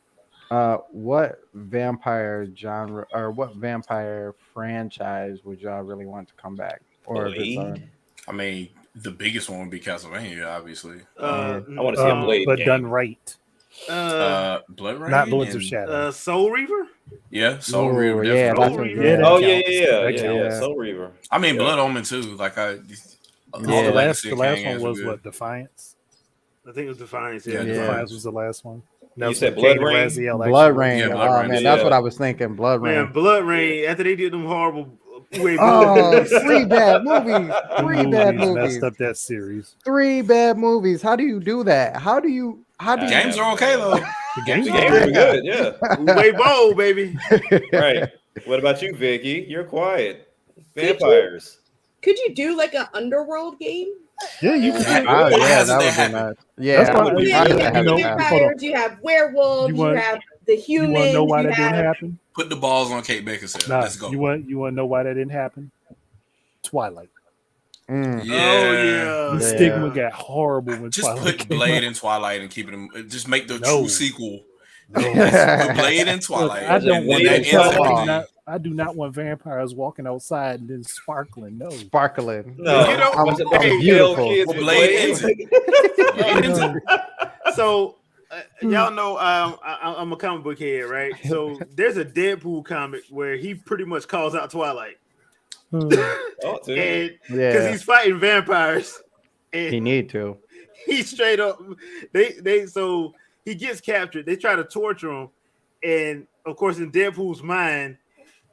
What vampire genre or what vampire franchise would y'all really want to come back? Or if it's I mean, the biggest one would be Castlevania, obviously. I want to see a Blade but game. done right. Blood Rain, not Lords of Shadow. Soul Reaver. Yeah, Soul Reaver. Yeah, Soul Reaver. Yeah. Soul Reaver. I mean, Blood Omen too. Like the last one was what? Defiance. I think it was Defiance. Yeah, Defiance was the last one. You said Blood Rain. Blood Rain. Yeah, Blood Rain. Man, that's what I was thinking. Blood Rain. Man, Blood Rain. After they did them horrible. Three bad movies. Messed up that series. 3 bad movies. How do you do that? How do you? Games are okay though. The games are good. Yeah. Way bold, baby. Right. What about you, Vicky? You're quiet. Vampires. Could you do like an underworld game? Yeah, you can. That would be nice. Yeah, vampires. You have werewolves. You have the humans. You want to know why that didn't happen? Put the balls on Kate Beckinsale. Let's go. You want to know why that didn't happen? Twilight. Yeah. The stigma got horrible when just Twilight put Blade in Twilight and keep it. Just make the true sequel. Put Blade in Twilight. Look, I don't want that. I do not want vampires walking outside and then sparkling. No, sparkling. No, you know, I'm beautiful. Blade in. So y'all know I'm a comic book head, right? So there's a Deadpool comic where he pretty much calls out Twilight. Because he's fighting vampires, and he need to. He straight up so he gets captured. They try to torture him, and of course, in Deadpool's mind,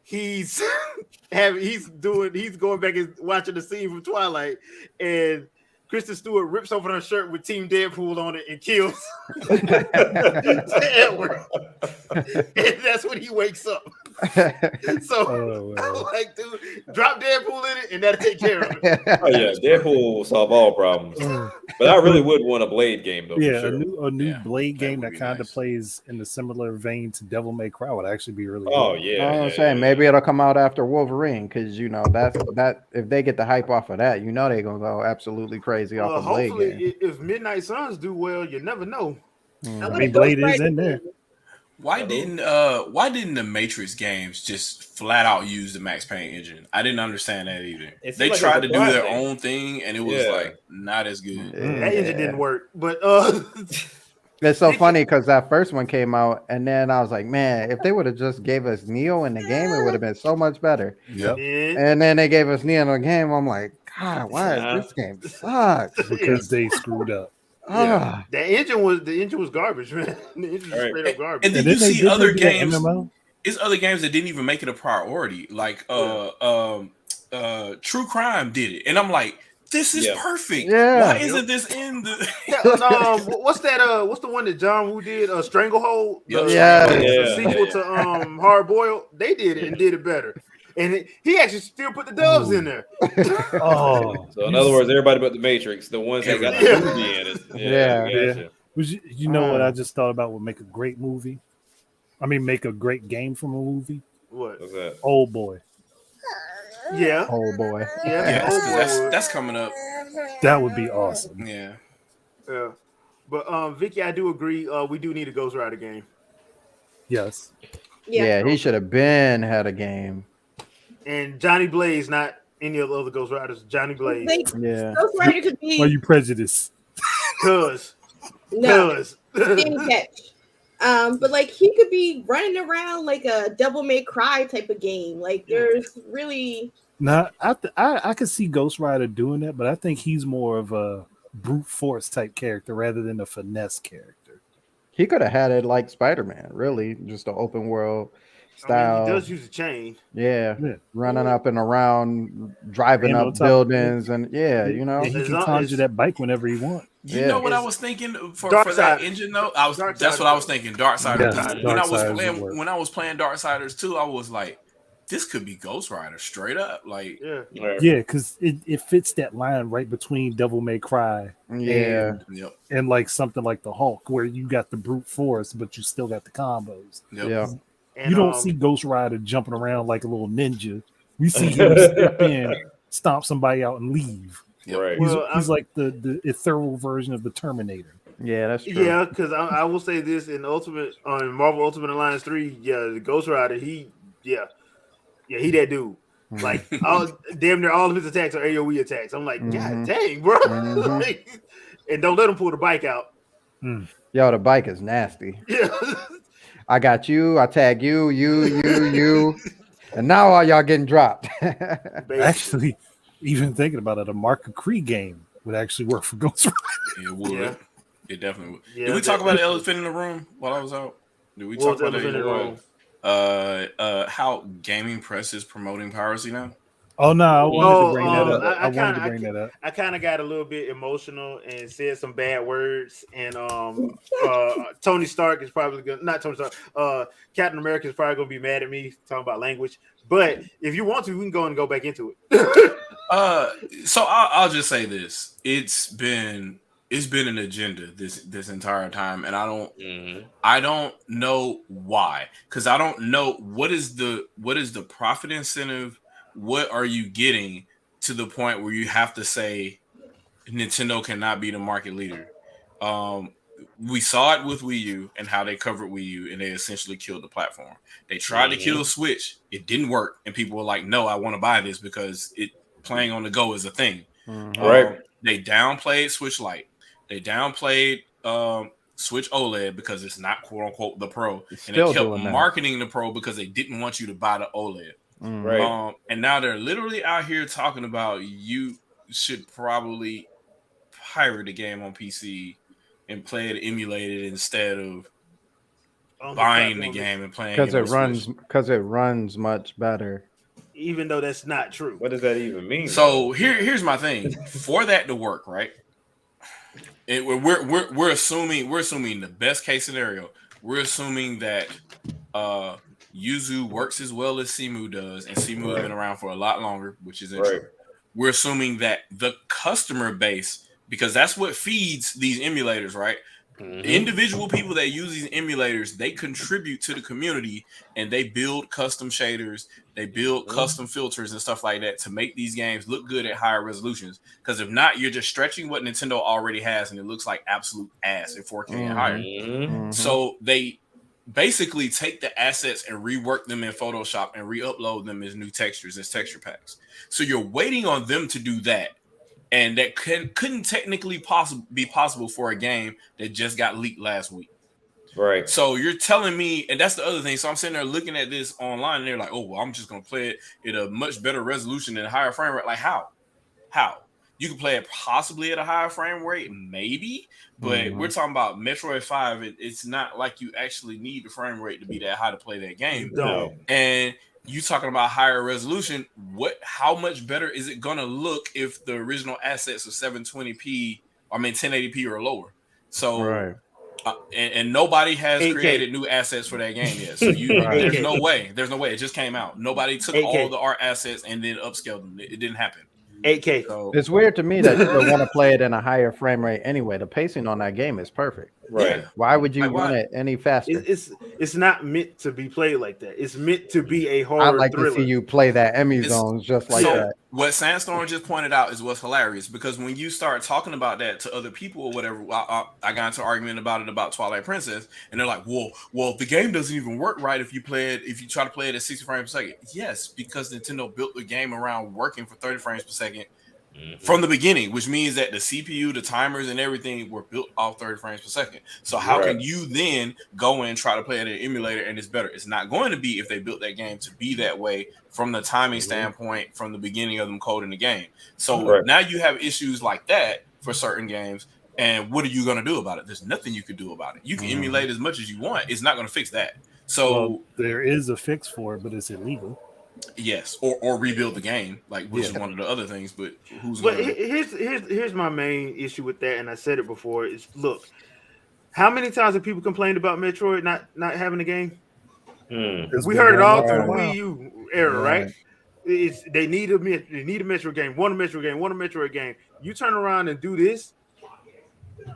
he's going back and watching the scene from Twilight, and Kristen Stewart rips open her shirt with Team Deadpool on it and kills Edward. and that's when he wakes up. So I'm like, dude, drop Deadpool in it, and that'll take care of it. Oh yeah, Deadpool will solve all problems. But I really would want a Blade game though. Yeah, for sure. a new Blade game that kind of nice. plays in the similar vein to Devil May Cry would actually be really Oh good. yeah, I'm saying maybe it'll come out after Wolverine because that if they get the hype off of that, they're gonna go absolutely crazy off of Blade Hopefully, game. if Midnight Suns do well, you never know. I mean, Blade is in there. Why didn't the Matrix games just flat out use the Max Payne engine? I didn't understand that either. They like tried to do their thing. own thing, and it was like not as good. That engine didn't work, but It's so funny because that first one came out, and then I was like, man, if they would have just gave us Neo in the game, it would have been so much better. Yep. And then they gave us Neo in the game. I'm like, God, why is this game sucks? Because they screwed up. Ah. the engine was garbage, man. The engine was straight up garbage. And then And you then see other they did games. MMO? It's other games that didn't even make it a priority. Like True Crime did it, and I'm like, this is perfect. Yeah. Why isn't this in the? What's that? What's the one that John Woo did? Stranglehold. Yeah. Sequel to Hard Boiled. They did it and did it better. And he actually still put the doves in there. So in other words, everybody but the Matrix, the ones that got the movie in it. Yeah. You know what I just thought about would make a great movie? I mean, make a great game from a movie? What? What's that? Old Boy. Yeah. Oh boy. Yeah. That's coming up. That would be awesome. Yeah. Yeah. But Vicky, I do agree. We do need a Ghost Rider game. Yes. Yeah, he should have had a game. And Johnny Blaze, not any of the other Ghost Riders. Johnny Blaze. Yeah. Ghost Rider could be. Why you prejudiced? Cuz. Didn't catch. But like he could be running around like a Devil May Cry type of game. Like there's really. Now, I could see Ghost Rider doing that, but I think he's more of a brute force type character rather than a finesse character. He could have had it like Spider-Man, really, just an open world style. He does use a chain. Yeah. Running up and around, driving up buildings, and he can conjure that bike whenever he wants. You know what I was thinking for that engine though? That's what I was thinking. Darksiders. When I was playing Darksiders 2, I was like, this could be Ghost Rider straight up. Like because it fits that line right between Devil May Cry and like something like the Hulk, where you got the brute force, but you still got the combos. And, you don't see Ghost Rider jumping around like a little ninja. We see him step in, stomp somebody out, and leave. Right. He's like the ethereal version of the Terminator. Yeah, that's true. Yeah, because I will say this in Marvel Ultimate Alliance 3, the Ghost Rider, he that dude. Like damn near all of his attacks are AoE attacks. I'm like, God dang, bro. And don't let him pull the bike out. Yo, the bike is nasty. Yeah. I got you, I tag you, and now all y'all getting dropped. Actually, even thinking about it, a Mark of Cree game would actually work for Ghost Rider. It would. Yeah. It definitely would. Yeah, Did we talk about the elephant in the room while I was out? Did we talk about elephant in the room? How gaming press is promoting piracy now? Oh no, I wanted to bring that up. I wanted to bring that up. I kind of got a little bit emotional and said some bad words. And Tony Stark is probably gonna not Tony Stark. Captain America is probably gonna be mad at me talking about language. But if you want to, we can go back into it. So I'll just say this: it's been an agenda this entire time, and I don't know why, because I don't know what is the profit incentive. What are you getting to the point where you have to say Nintendo cannot be the market leader? We saw it with Wii U and how they covered Wii U, and they essentially killed the platform. They tried to kill Switch. It didn't work. And people were like, no, I want to buy this because playing on the go is a thing. Right. They downplayed Switch Lite. They downplayed Switch OLED because it's not quote unquote the Pro. And they kept marketing the Pro because they didn't want you to buy the OLED. Right. And now they're literally out here talking about you should probably pirate the game on PC and play it emulated instead of buying the game and playing it because it runs much better. Even though that's not true. What does that even mean? So here's my thing. For that to work, right? We're assuming the best case scenario. we're assuming that Yuzu works as well as Simu does, and Simu has been around for a lot longer, which is true. We're assuming that the customer base, because that's what feeds these emulators, right? Individual people that use these emulators, they contribute to the community and they build custom shaders, they build custom filters and stuff like that to make these games look good at higher resolutions. Because if not, you're just stretching what Nintendo already has and it looks like absolute ass in 4K and higher. So they basically take the assets and rework them in Photoshop and re-upload them as new textures, as texture packs. So you're waiting on them to do that. And that couldn't technically be possible for a game that just got leaked last week. Right. So you're telling me, and that's the other thing. So I'm sitting there looking at this online, and they're like, "Oh, well, I'm just gonna play it at a much better resolution and a higher frame rate." Like how? You can play it possibly at a higher frame rate, maybe, but we're talking about Metroid 5. It's not like you actually need the frame rate to be that high to play that game. No. And you talking about higher resolution, how much better is it gonna look if the original assets are 720p, 1080p or lower? So and nobody has 8K. created new assets for that game yet. So there's no way. It just came out. Nobody took 8K. all the art assets and then upscaled them. It didn't happen. 8K. So, it's weird to me that you would want to play it in a higher frame rate anyway. The pacing on that game is perfect. Right. Why would you want it any faster? It's not meant to be played like that. It's meant to be a horror I'd like thriller. to see you play that Emu zones just like that. What Sandstorm just pointed out is what's hilarious, because when you start talking about that to other people or whatever, I got into an argument about Twilight Princess, and they're like, well, the game doesn't even work right if you try to play it at 60 frames per second. Yes, because Nintendo built the game around working for 30 frames per second from the beginning, which means that the CPU, the timers, and everything were built off 30 frames per second. So how can you then go and try to play it in an emulator and it's better? It's not going to be if they built that game to be that way from the timing standpoint from the beginning of them coding the game. So now you have issues like that for certain games. And what are you going to do about it? There's nothing you can do about it. You can emulate as much as you want. It's not going to fix that. So there is a fix for it, but it's illegal. Yes, or rebuild the game, which is one of the other things. But here's my main issue with that, and I said it before. Is look, how many times have people complained about Metroid not having a game? We heard it all through the Wii U era, right? They need a Metroid game, want a Metroid game. You turn around and do this,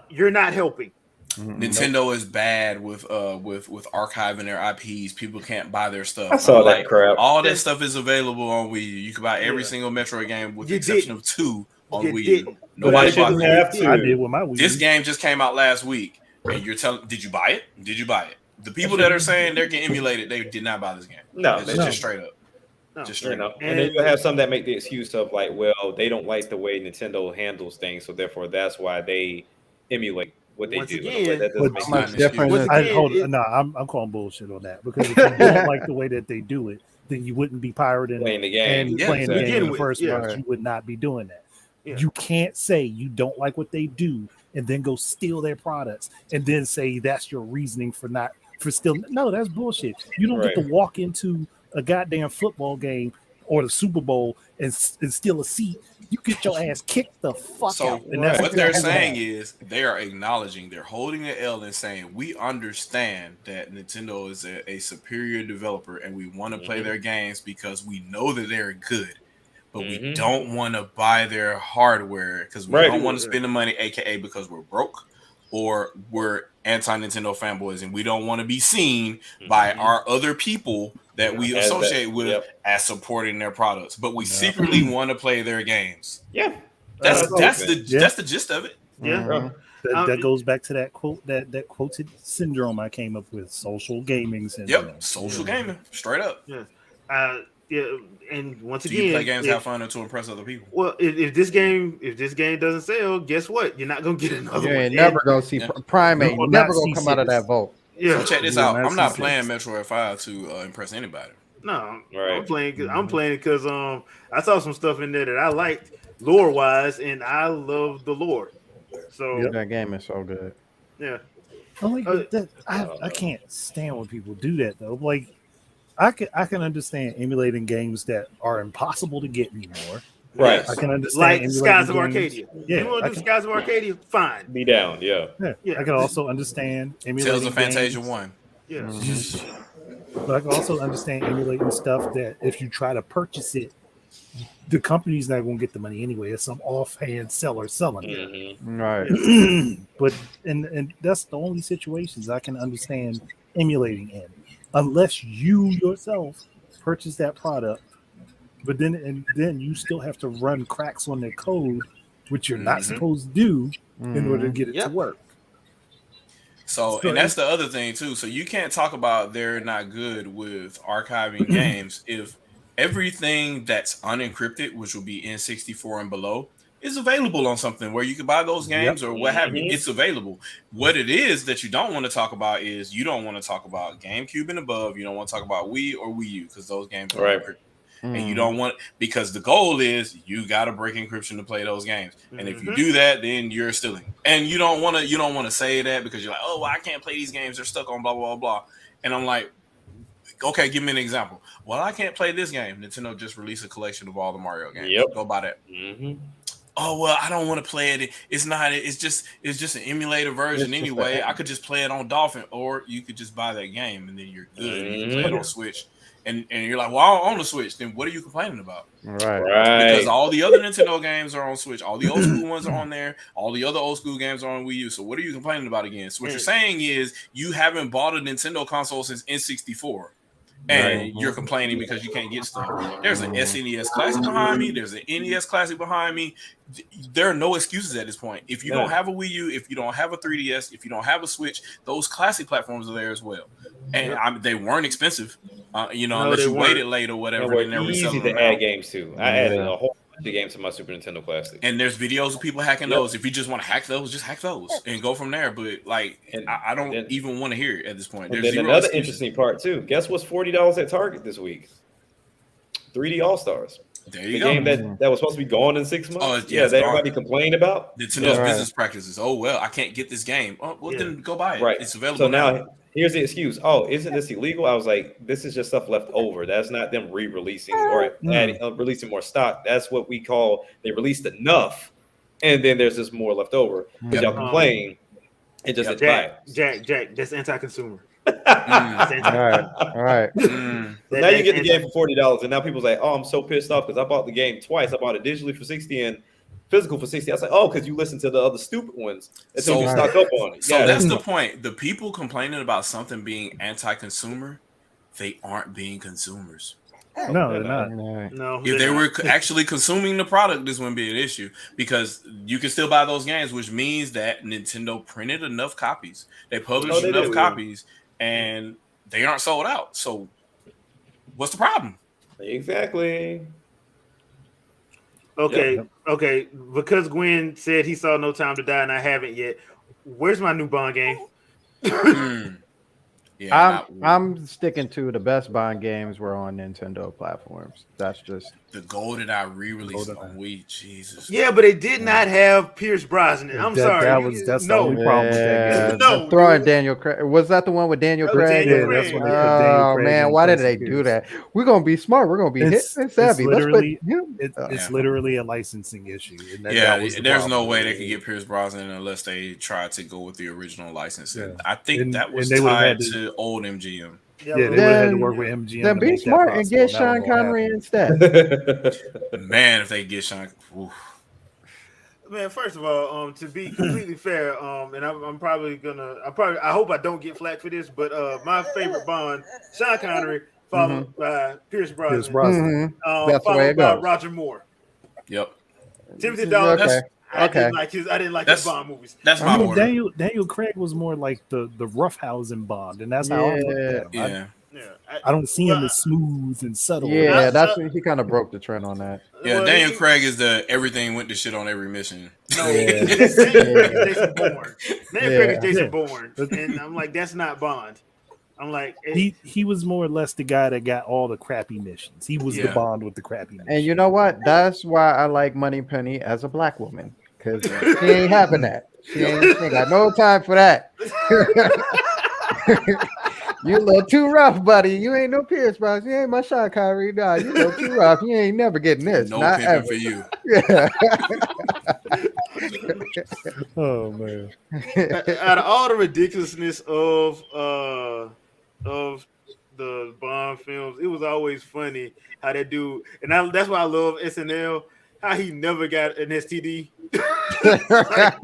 you're not helping. Nintendo is bad with archiving their IPs. People can't buy their stuff. I saw that crap. All that stuff is available on Wii U. You can buy every single Metroid game with the exception of 2 on Wii U. Nobody bought it. I did with my Wii U. This game just came out last week, and you're telling, did you buy it? Did you buy it? The people that are saying they're getting emulated, they did not buy this game. No, just straight up. Just straight up. And then you have some that make the excuse of they don't like the way Nintendo handles things, so therefore that's why they emulate what they do. That doesn't make much difference. I'm calling bullshit on that, because if you don't like the way that they do it, then you wouldn't be pirating playing the game. and playing the game in the first place. You would not be doing that. Yeah. You can't say you don't like what they do and then go steal their products and then say that's your reasoning for still. No, that's bullshit. You don't get to walk into a goddamn football game or the Super Bowl and steal a seat. You get your ass kicked the fuck out. And that's what they're saying is they are acknowledging, they're holding the L and saying, we understand that Nintendo is a superior developer and we want to play their games because we know that they're good, but we don't want to buy their hardware because we don't want to spend the money, aka because we're broke or we're anti-Nintendo fanboys and we don't want to be seen by our other people that we associate with as supporting their products, but we secretly want to play their games. Yeah, that's the gist of it. Yeah, that goes back to that quote, that quoted syndrome I came up with: social gaming syndrome. Social gaming, straight up. Yeah, and once again, do you play games have fun or to impress other people? Well, if this game doesn't sell, guess what? You're not gonna get another one. You ain't never gonna see Primate. You're never gonna come out of that vote. Yeah. So check this out. I'm not playing Metroid 5 to impress anybody. No, I'm playing because I saw some stuff in there that I liked lore wise, and I love the lore. So that game is so good. Yeah, I can't stand when people do that though. Like, I can understand emulating games that are impossible to get anymore. Right. I can understand like Skies of Arcadia. Yeah, you want to do Skies of Arcadia? Fine. Be down. Yeah. I can also understand Tales of Fantasia 1. Yeah. But I can also understand emulating stuff that if you try to purchase it, the company's not going to get the money anyway. It's some offhand seller selling it. Right. But and that's the only situations I can understand emulating in, unless you yourself purchase that product. But then you still have to run cracks on their code, which you're not supposed to do in order to get it to work. So, and that's the other thing too. So you can't talk about they're not good with archiving games if everything that's unencrypted, which will be N64 and below, is available on something where you can buy those games or what have you. It's available. What it is that you don't want to talk about is you don't want to talk about GameCube and above. You don't want to talk about Wii or Wii U because those games are unencrypted. And you don't want, because the goal is you got to break encryption to play those games. And if you do that, then you're stealing. And you don't want to say that because you're like, oh, well, I can't play these games. They're stuck on blah, blah, blah, blah. And I'm like, okay, give me an example. Well, I can't play this game. Nintendo just released a collection of all the Mario games. Go buy that. Oh, well, I don't want to play it. It's not. It's just an emulator version anyway. I could just play it on Dolphin, or you could just buy that game and then you're good. You can play it on Switch. And you're like, well, on the Switch, then what are you complaining about? Right. Because all the other Nintendo games are on Switch. All the old school ones are on there. All the other old school games are on Wii U. So what are you complaining about again? So what you're saying is you haven't bought a Nintendo console since N64. And you're complaining because you can't get stuff. There's an SNES Classic behind me. There's an NES Classic behind me. There are no excuses at this point. If you don't have a Wii U, if you don't have a 3DS, if you don't have a Switch, those classic platforms are there as well. And they weren't expensive, unless you waited late or whatever. They were easy to add games to. I added a whole bunch of games to my Super Nintendo Classic. And there's videos of people hacking those. If you just want to hack those, just hack those and go from there. But I don't even want to hear it at this point. There's another interesting part too. Guess what's $40 at Target this week? 3D All Stars. There you the go. game that was supposed to be gone in 6 months. Oh, that everybody complained about. Nintendo's business practices. Oh well, I can't get this game. Oh well, then go buy it. Right, it's available. So now here's the excuse. Oh, isn't this illegal? I was like, this is just stuff left over. That's not them re-releasing or releasing more stock. That's what we call they released enough, and then there's just more left over. Y'all complain and just buy it. Jack, that's anti-consumer. All right. Now you get the game for $40, and now people's like, "Oh, I'm so pissed off because I bought the game twice. I bought it digitally for $60 and physical for $60." I was like, "Oh, because you listened to the other stupid ones until you stock up on it." So that's the point. The people complaining about something being anti-consumer, they aren't being consumers. No, they're not. No, if they were actually consuming the product, this wouldn't be an issue because you can still buy those games, which means that Nintendo printed enough copies, they published enough copies, and they aren't sold out. So, what's the problem? Exactly. Okay. Because Gwen said he saw No Time to Die and I haven't yet. Where's my new Bond game? I'm sticking to the best Bond games were on Nintendo platforms. That's just the GoldenEye re-release on Wii. Jesus. Yeah, but it did not have Pierce Brosnan. I'm sorry. That's the only problem with that game. No, throwing Daniel Craig. Was that the one with Daniel Craig? Daniel Craig. That's when they put Daniel Craig man, why did they do that? We're gonna be smart. We're gonna be hit and savvy. It's literally a licensing issue. There's no way they could get Pierce Brosnan unless they tried to go with the original license. I think that was tied to old MGM. Yeah, they would have had to work with MGM. Then be smart and get Sean Connery instead. Man, if they get Sean, man. First of all, to be completely fair, and I hope I don't get flack for this, but my favorite Bond, Sean Connery, followed by Pierce Brosnan, That's the way it goes. Roger Moore. Yep. Timothy Dalton. I didn't like his Bond movies. That's my order. Daniel Craig was more like the roughhousing Bond, and that's how I look at him. I don't see him as smooth and subtle. Yeah, that's when he kind of broke the trend on that. Yeah, Daniel Craig is the everything went to shit on every mission. No, Jason Bourne. Daniel Craig is Jason Bourne, and I'm like, that's not Bond. I'm like, he was more or less the guy that got all the crappy missions. He was the Bond with the crappy missions. And you know what? That's why I like Moneypenny as a black woman. Because she ain't having that. She ain't got no time for that. You a little too rough, buddy. You ain't no Pierce Brosnan. You ain't my Sean Connery. Nah, you a little too rough. You ain't never getting this. No not pimping ever. for you. Yeah. Oh man. Out of all the ridiculousness of of the Bond films, it was always funny how that dude, and that's why I love SNL. How he never got an STD. Like,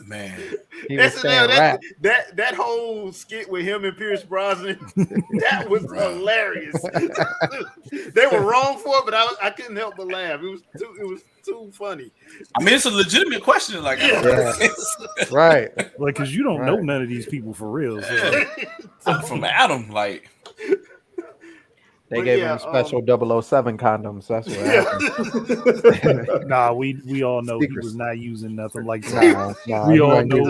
man, he was SNL, that whole skit with him and Pierce Brosnan, that was hilarious. They were wrong for it, but I couldn't help but laugh. It was too funny. I mean, it's a legitimate question. Like, right, like, because you don't know none of these people for real. So. From Adam, like. They gave him special 007 condoms. That's what happened. Nah, we all know he was not using nothing like that. Nah, we all know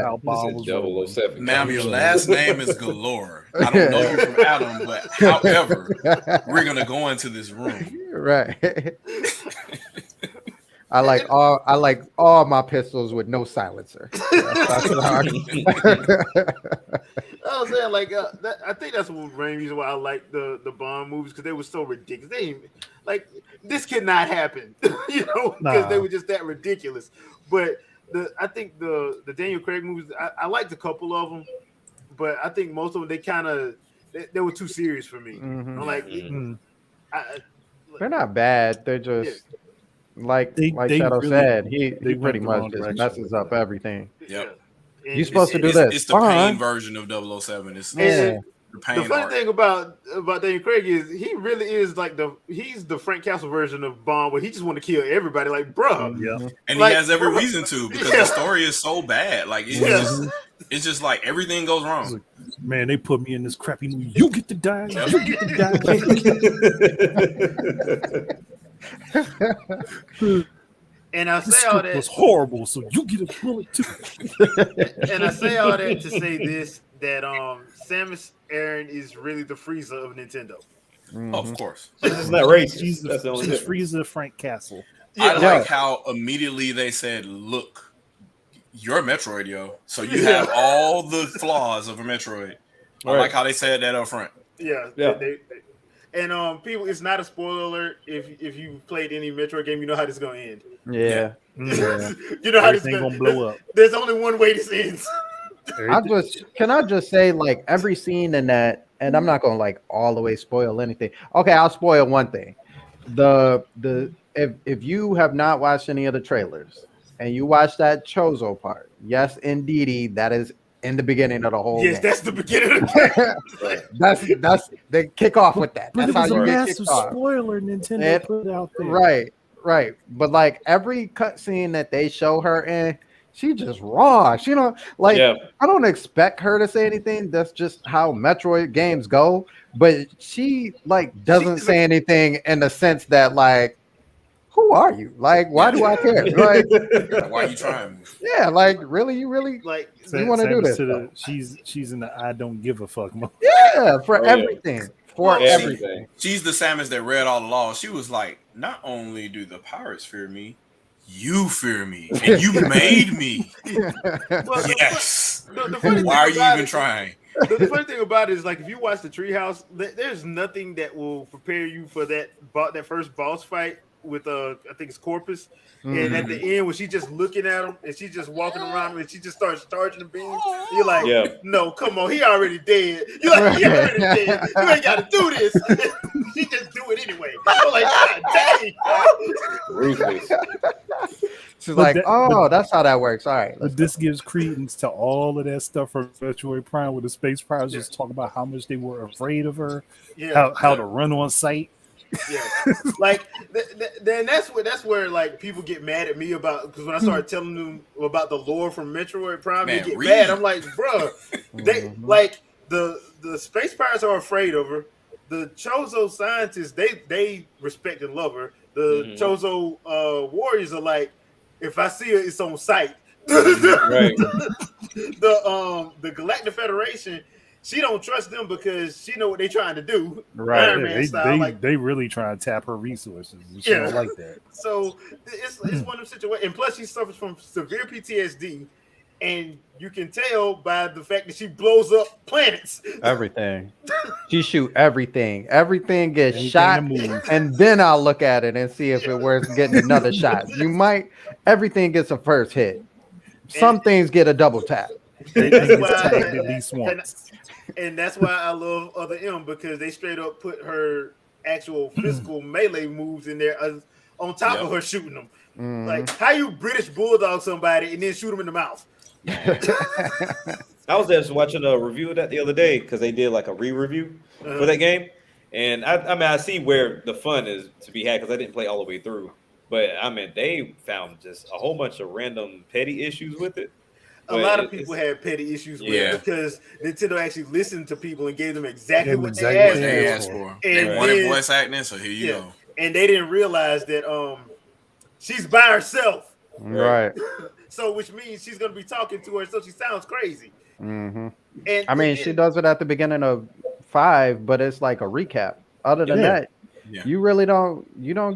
how Bond was. 007. Ma'am, your last name is Galore. I don't know you from Adam, but however, we're gonna go into this room. Right. I like all my pistols with no silencer. That's what I was saying, like, I think that's one main reason why I like the Bond movies, because they were so ridiculous. They like, this could not happen, because they were just that ridiculous. But I think the Daniel Craig movies, I liked a couple of them, but I think most of them they were too serious for me. I'm like, they're not bad. They're just like Shadow really, said. He pretty much just messes up everything. Yep. You're supposed to do this. It's the pain version of 007. It's the pain. The funny thing about Daniel Craig is he really is like he's the Frank Castle version of Bond, where he just want to kill everybody. Like, bro, and he has every reason to, because the story is so bad. Like, it's just like everything goes wrong. Like, man, they put me in this crappy movie. You get to die. You get to die. And I say all that was horrible, so you get a bullet too. And I say all that to say this: that Samus Aran is really the Frieza of Nintendo. Oh, of course, it's not racist. She's Frieza Frank Castle. I like how immediately they said, "Look, you're a Metroid, yo. So you have all the flaws of a Metroid." I like how they said that up front. Yeah. And people, it's not a spoiler alert. If you played any Metroid game, you know how this is gonna end. Yeah. You know how this is gonna blow up. There's only one way this ends. Can I just say, like, every scene in that, and I'm not gonna like all the way spoil anything. Okay, I'll spoil one thing. If you have not watched any of the trailers and you watch that Chozo part, yes, indeedy, that is in the beginning of the whole game. That's the beginning of the game. that's they kick off with that. But that's it was a massive spoiler Nintendo put out there. Right. But like every cutscene that they show her in, she just raw. She don't I don't expect her to say anything. That's just how Metroid games go. But she doesn't say anything in the sense that like, who are you? Like, why do I care? Like, why are you trying? Yeah, like, really, you like you want to do this? She's in the I don't give a fuck mode. Yeah, for everything. Everything. She's the Samus that read all the laws. She was like, not only do the pirates fear me, you fear me, and you made me. Yes. Why are you even trying? The funny thing about it is, like, if you watch the Treehouse, there's nothing that will prepare you for that first boss fight with I think it's Corpus, and at the end when she's just looking at him and she's just walking around and she just starts charging the beam, you're like, no, come on, he already dead. You're like, he already dead. You ain't got to do this. She just do it anyway. I'm like, God dang. Ruthless. She's like, that's how that works. All right. But this gives credence to all of that stuff from Metroid Prime, where the space pirates just talk about how much they were afraid of her, how to run on sight. Yeah, like then that's where like people get mad at me about, because when I started telling them about the lore from Metroid Prime, they get mad. I'm like, bro, they like the space pirates are afraid of her. The Chozo scientists, they respect and love her. The Chozo warriors are like, if I see her, it's on sight. Right. The Galactic Federation, she don't trust them because she know what they're trying to do. Right. Iron Man style, they really try to tap her resources. She don't like that. So it's one of them situations. And plus she suffers from severe PTSD. And you can tell by the fact that she blows up planets. Everything. She shoot everything. Everything gets shot. And then I'll look at it and see if it worth getting another shot. Everything gets a first hit. Some things get a double tap. They get tagged at least once. And that's why I love Other M, because they straight up put her actual physical melee moves in there on top of her shooting them. Like, how you British bulldog somebody and then shoot them in the mouth? I was just watching a review of that the other day because they did like a re-review for that game, and I mean I see where the fun is to be had because I didn't play all the way through, but I mean they found just a whole bunch of random petty issues with it. A lot of people had petty issues with it because Nintendo actually listened to people and gave them exactly what they asked for. And they wanted voice acting, so here you go. And they didn't realize that she's by herself, right? So which means she's gonna be talking to her, so she sounds crazy. And I mean, she does it at the beginning of 5, but it's like a recap. Other than that, you really don't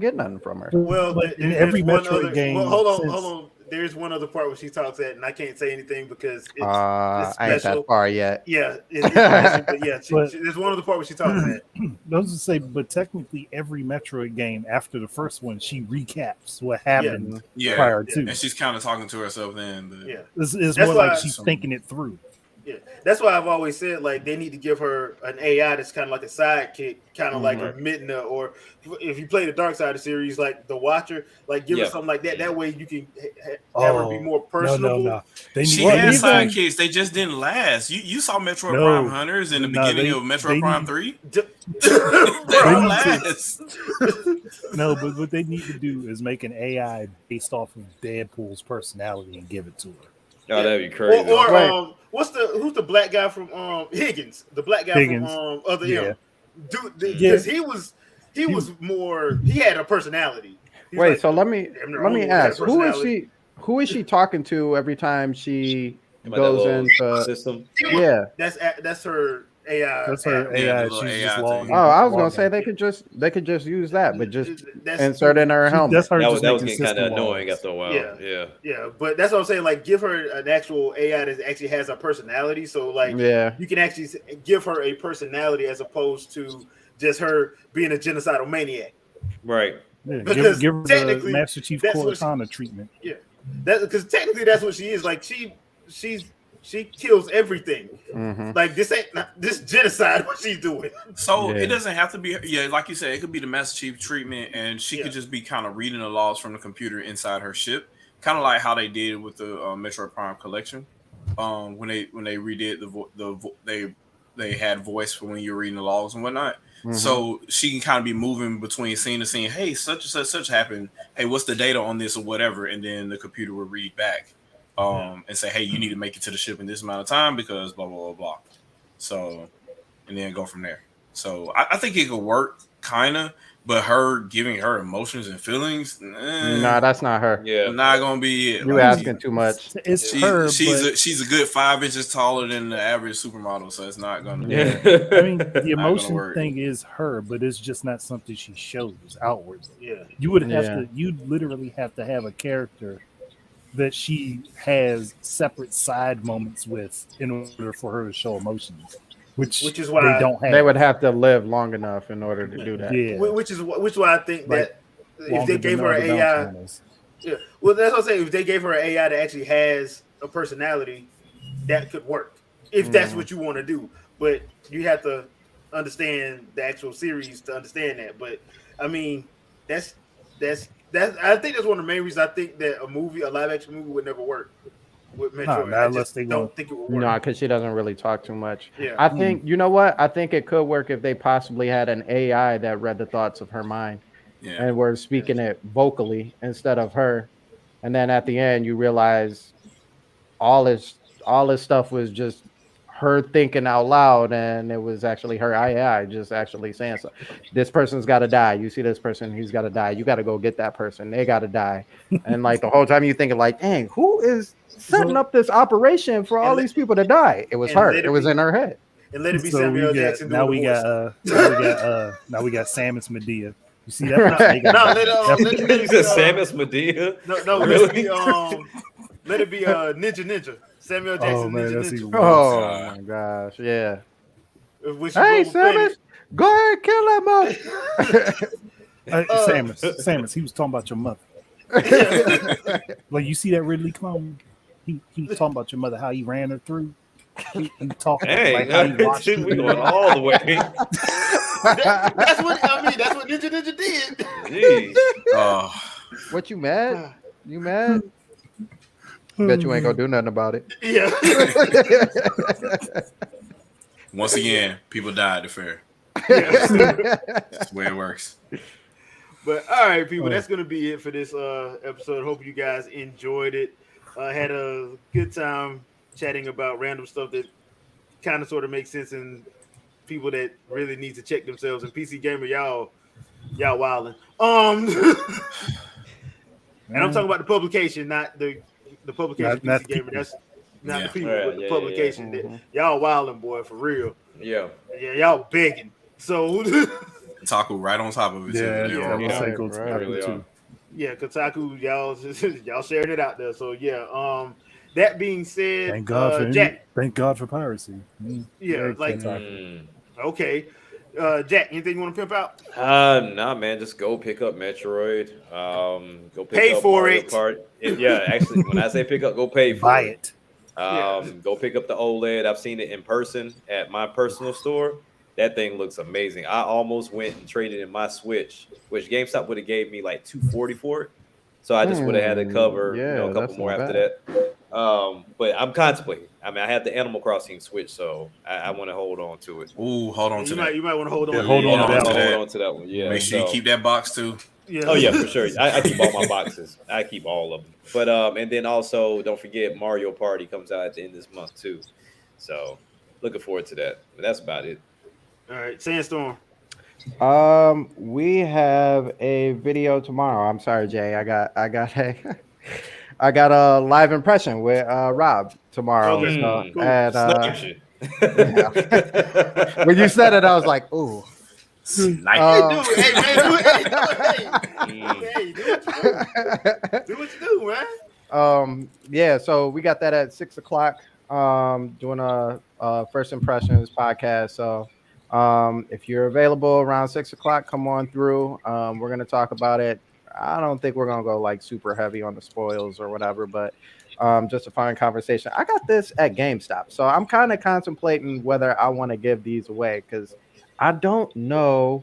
get nothing from her. Well, in every Metroid game, hold on. There's one other part where she talks at, and I can't say anything because it's I ain't that far yet. Yeah, it's special, but yeah, there's one other part where she talks at. Those to say, but technically, every Metroid game after the first one, she recaps what happened prior to, and she's kind of talking to herself then. But it's more like she's thinking it through. Yeah, that's why I've always said like they need to give her an AI that's kind of like a sidekick, kind of like a Midna, or if you play the Dark Side of the series, like the Watcher, like give her something like that. That way you can have her be more personable. No. She had sidekicks; they just didn't last. You saw Metroid Prime Hunters in the beginning of Metroid Prime 3. They don't last. No, but what they need to do is make an AI based off of Deadpool's personality and give it to her. Oh, that'd be crazy. Or who's the black guy from Higgins? The black guy from Other M. Dude, because he was more. He had a personality. Wait, so let me ask, who is she talking to every time she goes into system? Yeah, that's her AI. That's her AI. She's just logging. Oh, I was gonna say they could just use that, but just insert in her helmet. That's her. That was getting kind of annoying after a while. Yeah. But that's what I'm saying. Like, give her an actual AI that actually has a personality. So, like, you can actually give her a personality as opposed to just her being a genocidal maniac. Right. Yeah, because give her the Master Chief Cortana treatment. Yeah, because technically that's what she is. Like, she kills everything. Like this genocide. What she's doing. So it doesn't have to be. Yeah, like you said, it could be the Master Chief treatment, and she could just be kind of reading the logs from the computer inside her ship, kind of like how they did with the Metroid Prime collection. When they redid they had voice for when you're reading the logs and whatnot. So she can kind of be moving between scene to scene. Hey, such and such happened. Hey, what's the data on this or whatever? And then the computer will read back. And say, hey, you need to make it to the ship in this amount of time because blah, blah, blah, blah. So, and then go from there. So I think it could work, kind of, but her giving her emotions and feelings, nah, that's not her. Yeah, not gonna be it. You asking too much. It's her. She's a good 5 inches taller than the average supermodel, so it's not gonna be. I mean, the emotion thing is her, but it's just not something she shows outwardly. Yeah, you would have to. You'd literally have to have a character that she has separate side moments with in order for her to show emotions, which is why they don't have. They would have to live long enough in order to do that. Yeah, which is why I think that if they gave her an AI, well, that's what I'm saying. If they gave her an AI that actually has a personality, that could work. If that's what you want to do, but you have to understand the actual series to understand that. But I mean, that's. I think that's one of the main reasons I think that a live action movie would never work with Metroid. Not unless they don't think it would work. No, because she doesn't really talk too much. Yeah. I think you know what? I think it could work if they possibly had an AI that read the thoughts of her mind and were speaking it vocally instead of her. And then at the end, you realize all this stuff was just her thinking out loud, and it was actually her AI just actually saying so. This person's got to die. You see this person, he's got to die. You got to go get that person. They got to die. And like the whole time you thinking like, dang, who is setting up this operation for all these people to die? It was her. It was in her head. And let it be Samuel Jackson. Now we got Samus Medea. You see that? You said Samus Medea? No, really? Let it be Ninja. Samuel Jackson. Oh man, Ninja. Oh my gosh, yeah. Hey Samus, go ahead, kill that mother. Samus, he was talking about your mother. Like you see that Ridley clone? He was talking about your mother, how he ran her through. He talking Hey, like how he watched we going all the way. That's what Ninja did. Jeez. What, you mad? You mad? Bet you ain't gonna do nothing about it. Yeah. Once again, people die at the fair. Yeah. That's the way it works. But all right, people, that's gonna be it for this episode. Hope you guys enjoyed it. Had a good time chatting about random stuff that kind of sort of makes sense, and people that really need to check themselves. And PC Gamer, y'all wilding. And I'm talking about the publication, not the publication. Not PC Gamer. That's not the people, but the Yeah, publication. Mm-hmm. Y'all wilding, boy, for real. Yeah. Yeah, y'all begging. So Kotaku right on top of it. Yeah, too. I would say right, go to right. Kotaku Really too. yeah, Kotaku, y'all sharing it out there. So yeah, that being said, Thank God for Jack. Thank God for piracy. Yeah, Very like Kotaku. okay. Jack, anything you want to pimp out? Nah, man, just go pick up Metroid. Go Pay pick up for Mario it. Kart. Yeah, actually, when I say pick up, go pay for Buy it. it. Go pick up the OLED. I've seen it in person at my personal store. That thing looks amazing. I almost went and traded in my Switch, which GameStop would have gave me like $240 for it. So I just would have had to cover a couple that's more not after bad. that. But I'm contemplating. I mean, I have the Animal Crossing Switch, so I want to hold on to it. Ooh, hold on to You that. might want to hold on. Yeah, hold on to that one. Hold on to that one. Yeah. Make sure you keep that box too. Yeah. Oh yeah, for sure. I keep all my boxes. I keep all of them. But and then also don't forget Mario Party comes out at the end of this month too. So looking forward to that. But that's about it. All right, Sandstorm. We have a video tomorrow. I'm sorry, Jay. I got a live impression with Rob tomorrow. Okay, So, cool. and, Sniped you. when you said it, I was like, ooh. Sniper. Hey, do what you do, man. Yeah, so we got that at 6:00. Doing a first impressions podcast. So if you're available around 6:00, come on through. We're gonna talk about it. I don't think we're gonna go like super heavy on the spoils or whatever, but just a fun conversation. I got this at GameStop, so I'm kind of contemplating whether I want to give these away because I don't know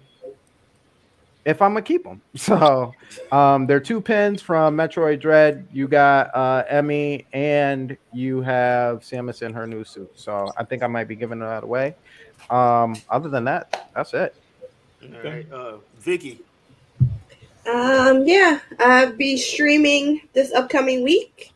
if I'm gonna keep them. So they're 2 pins from Metroid Dread. You got Emmy and you have Samus in her new suit. So I think I might be giving that away. Other than that, that's it. All right, Vicky. Yeah, I'll be streaming this upcoming week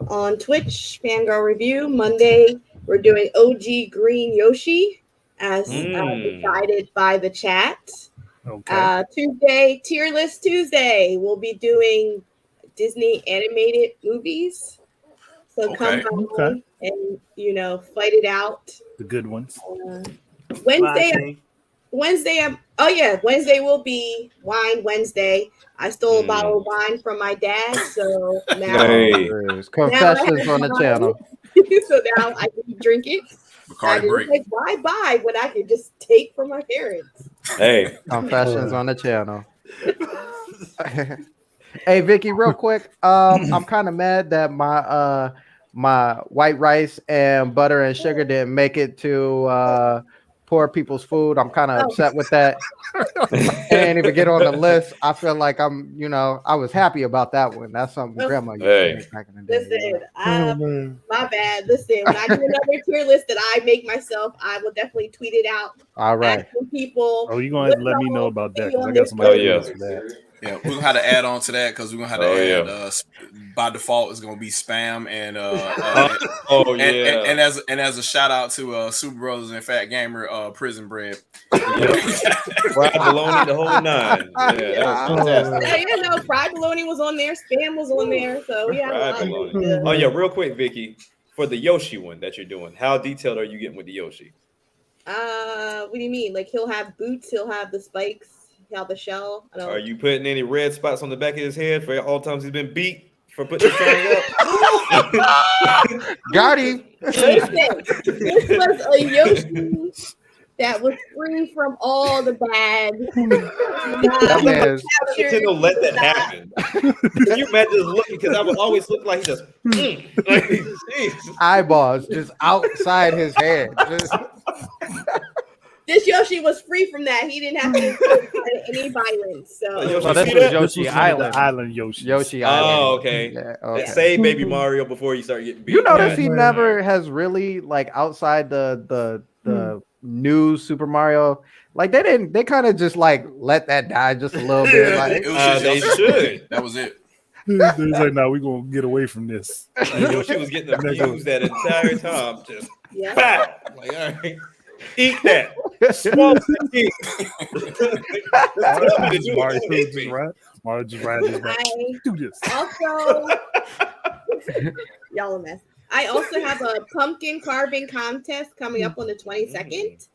on Twitch, Fangirl Review. Monday, we're doing OG Green Yoshi as decided by the chat. Okay. Tuesday, Tier List Tuesday, we'll be doing Disney animated movies. So come by and, fight it out. The good ones. Wednesday, Wednesday will be Wine Wednesday. I stole a bottle of wine from my dad, so now Confessions on the channel. So now I can drink it. Why buy what I could just take from my parents? Hey, confessions on the channel. Hey, Vicky, real quick. I'm kind of mad that my white rice and butter and sugar didn't make it to poor people's food. I'm kind of upset with that. Ain't even get on the list. I feel like I was happy about that one. That's something Grandma used to make back in the day. Listen, my bad. Listen, when I do another tier list that I make myself, I will definitely tweet it out. All right. People. Oh, you're gonna have to let me know about that because I got somebody else for that. Yeah, we're gonna have to add on to that because we're gonna have to add by default it's gonna be spam and and as a shout out to Super Brothers and Fat Gamer Prison Bread. Fried bologna the whole 9. Yeah, that was fantastic. Fried bologna was on there, spam was on there, so we have a lot of Oh yeah, real quick, Vicky, for the Yoshi one that you're doing, how detailed are you getting with the Yoshi? What do you mean? Like he'll have boots, he'll have the spikes. Out the shell. Are you putting any red spots on the back of his head for all times he's been beat for putting his thing up? Got him. This was a Yoshi that was free from all the bad. Nintendo let that happen. Can you imagine just looking? Because I would always look like he just eyeballs just outside his head. This Yoshi was free from that. He didn't have to do any violence. So this was Yoshi Island. Island Yoshi. Yoshi Island. Oh, okay. Yeah, okay. Save Baby Mario before you start getting beat. You notice he never has really like outside the new Super Mario. Like they kind of just like let that die just a little bit. Like they should. That was it. There's like, now we're gonna get away from this. Yoshi was getting abused that entire time. Just like, all right. Eat that. Mario just riding his back. Do this. Also, y'all a mess. I also have a pumpkin carving contest coming up on the 22nd.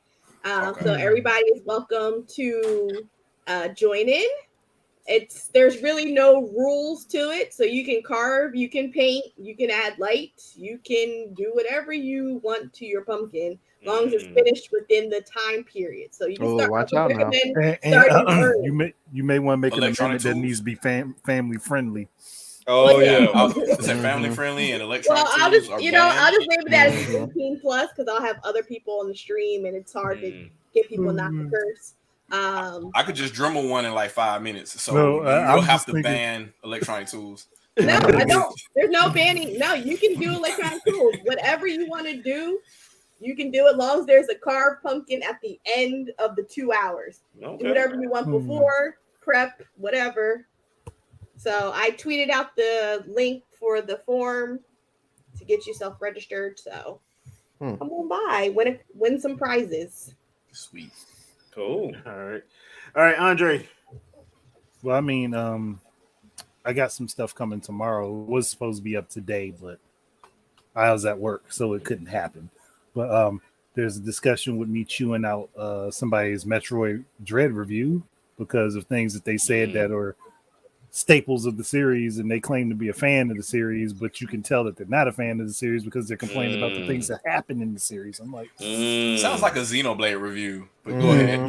So everybody is welcome to join in. There's really no rules to it, so you can carve, you can paint, you can add light, you can do whatever you want to your pumpkin, as long as it's finished within the time period. So you can start. Watch out now. You may want to make an amendment that needs to be family friendly. Oh yeah, is that family friendly and electronic? Well, I'll just leave it that as 18 plus because I'll have other people on the stream and it's hard to get people not to curse. I could just Dremel one in like 5 minutes, so you'll have to ban electronic tools. No, I don't. There's no banning. No, you can do electronic tools. Whatever you want to do, you can do it as long as there's a carved pumpkin at the end of the 2 hours. Okay. Do whatever you want before, prep, whatever. So I tweeted out the link for the form to get yourself registered. So come on by, win some prizes. Sweet. Cool. All right, Andre. Well, I mean, I got some stuff coming tomorrow. It was supposed to be up today, but I was at work, so it couldn't happen. But there's a discussion with me chewing out somebody's Metroid Dread review because of things that they said that are staples of the series, and they claim to be a fan of the series, but you can tell that they're not a fan of the series because they're complaining about the things that happen in the series. I'm like, sounds like a Xenoblade review, but go ahead.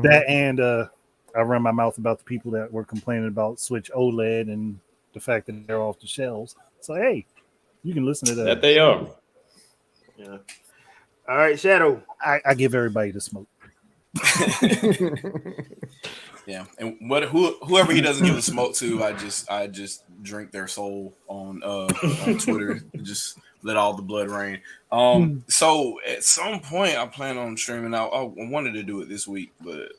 That and I run my mouth about the people that were complaining about Switch OLED and the fact that they're off the shelves. So hey, you can listen to that. That they are. Yeah. All right, Shadow. I give everybody the smoke. Yeah, and whoever he doesn't give the smoke to, I just drink their soul on Twitter. Just let all the blood rain. So at some point, I plan on streaming out. I wanted to do it this week, but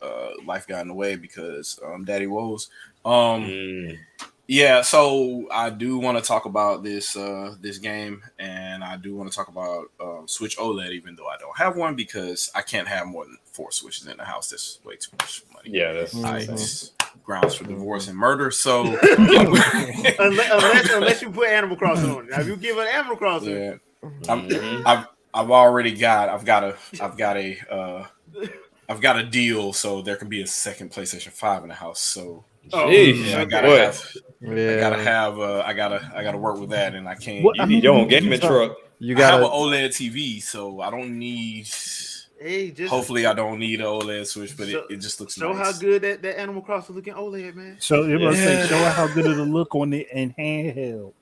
life got in the way because Daddy woes. Yeah, so I do want to talk about this game, and I do want to talk about Switch OLED, even though I don't have one because I can't have more than 4 Switches in the house. That's way too much money. Yeah, that's grounds for divorce and murder. So unless you put Animal Crossing on it, now if you give it Animal Crossing, I've already got a deal, so there can be a second PlayStation 5 in the house. So. I gotta work with that, and I can't. You need your own gaming truck. I have an OLED TV, so I don't need. Hopefully, I don't need an OLED Switch, but it just looks. Show how good that Animal Crossing looking OLED, man. So it must say, show how good it'll look on it in handheld.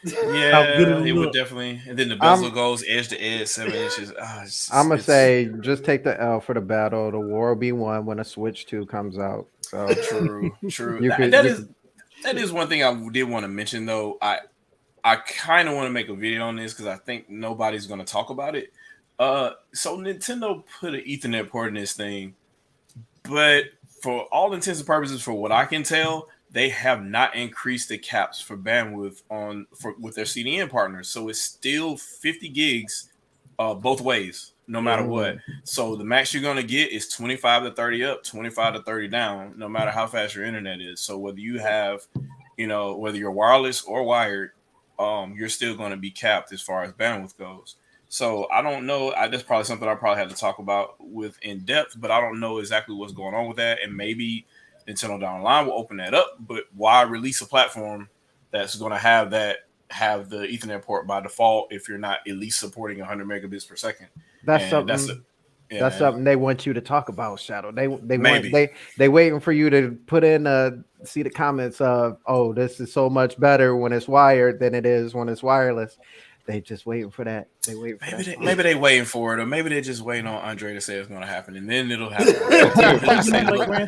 Yeah, how good it would definitely. And then the bezel goes edge to edge, 7 inches. I'm gonna say, just take the L for the battle. The war will be won when a Switch 2 comes out. So true. That is one thing I did want to mention, though. I kind of want to make a video on this because I think nobody's going to talk about it. So Nintendo put an Ethernet port in this thing, but for all intents and purposes, for what I can tell, they have not increased the caps for bandwidth with their CDN partners. So it's still 50 gigs both ways, no matter what. So the max you're going to get is 25 to 30 up, 25 to 30 down, no matter how fast your internet is. So whether you have, whether you're wireless or wired, you're still going to be capped as far as bandwidth goes. So I don't know. That's probably something I probably have to talk about with in depth, but I don't know exactly what's going on with that. And maybe Nintendo down the line will open that up. But why release a platform that's going to have the Ethernet port by default if you're not at least supporting 100 megabits per second? That's something. That's something they want you to talk about, Shadow. They Maybe. they waiting for you to put in see the comments of, oh, this is so much better when it's wired than it is when it's wireless. They just waiting for that. They wait for that. Maybe they waiting for it, or maybe they're just waiting on Andre to say it's going to happen, and then it'll happen.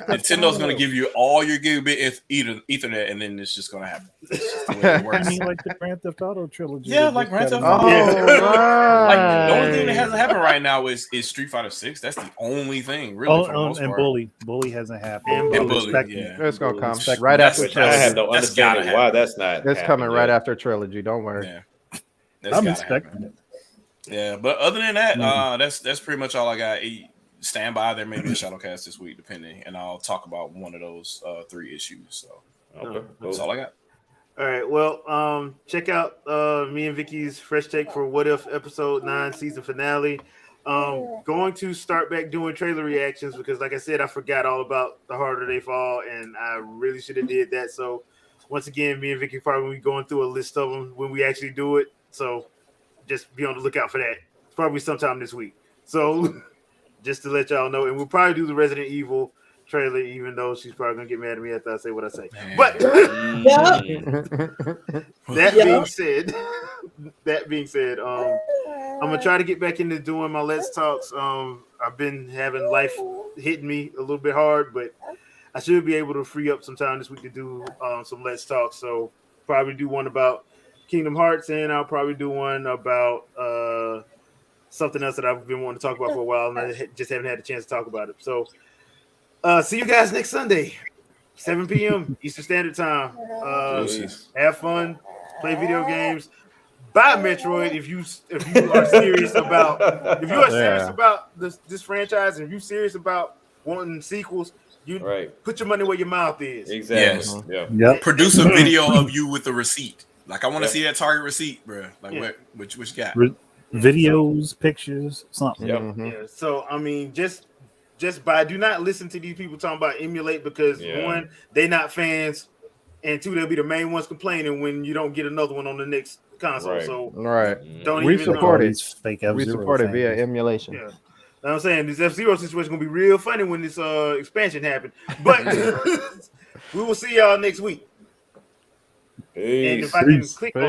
Nintendo going to give you all your gigabit Ethernet, and then it's just going to happen. It's just the way it works. I mean, like the Grand Theft Auto trilogy. Yeah, like Grand Theft Auto. Like the only thing that hasn't happened right now is Street Fighter 6. That's the only thing, really. For the most and part. Bully hasn't happened. And Bully, yeah. It's gonna come right after trilogy. I have no understanding why that's not. It's coming right after trilogy. Don't worry. Yeah. I'm expecting it. Yeah, but other than that, that's pretty much all I got. Stand by. There may be a Shadowcast this week, depending, and I'll talk about one of those 3 issues. So that's all I got. All right. Well, check out me and Vicky's fresh take for What If episode 9 season finale. Going to start back doing trailer reactions because, like I said, I forgot all about The Harder They Fall, and I really should have did that. So once again, me and Vicky probably be going through a list of them when we actually do it. So just be on the lookout for that. Probably sometime this week. So just to let y'all know, and we'll probably do the Resident Evil trailer, even though she's probably gonna get mad at me after I say what I say. But that being said, I'm gonna try to get back into doing my Let's Talks. I've been having life hitting me a little bit hard, but I should be able to free up some time this week to do some Let's Talk. So probably do one about Kingdom Hearts, and I'll probably do one about something else that I've been wanting to talk about for a while, and I just haven't had a chance to talk about it. So see you guys next Sunday, 7 p.m. Eastern Standard Time. Have fun, play video games, buy Metroid if you are serious about this franchise, and if you're serious about wanting sequels. You put your money where your mouth is. Exactly. Yes. Yeah. Produce a video of you with the receipt. Like, I want to see that Target receipt, bro. Like, what you got? Videos, pictures, something. Yeah. So, I mean, just buy. Do not listen to these people talking about emulate because, one, they not fans, and 2, they'll be the main ones complaining when you don't get another one on the next console. Right. So, don't we even support it. We support it via emulation. Yeah. Know what I'm saying, this F-Zero situation is going to be real funny when this expansion happened. But we will see y'all next week. Peace. And if I can click on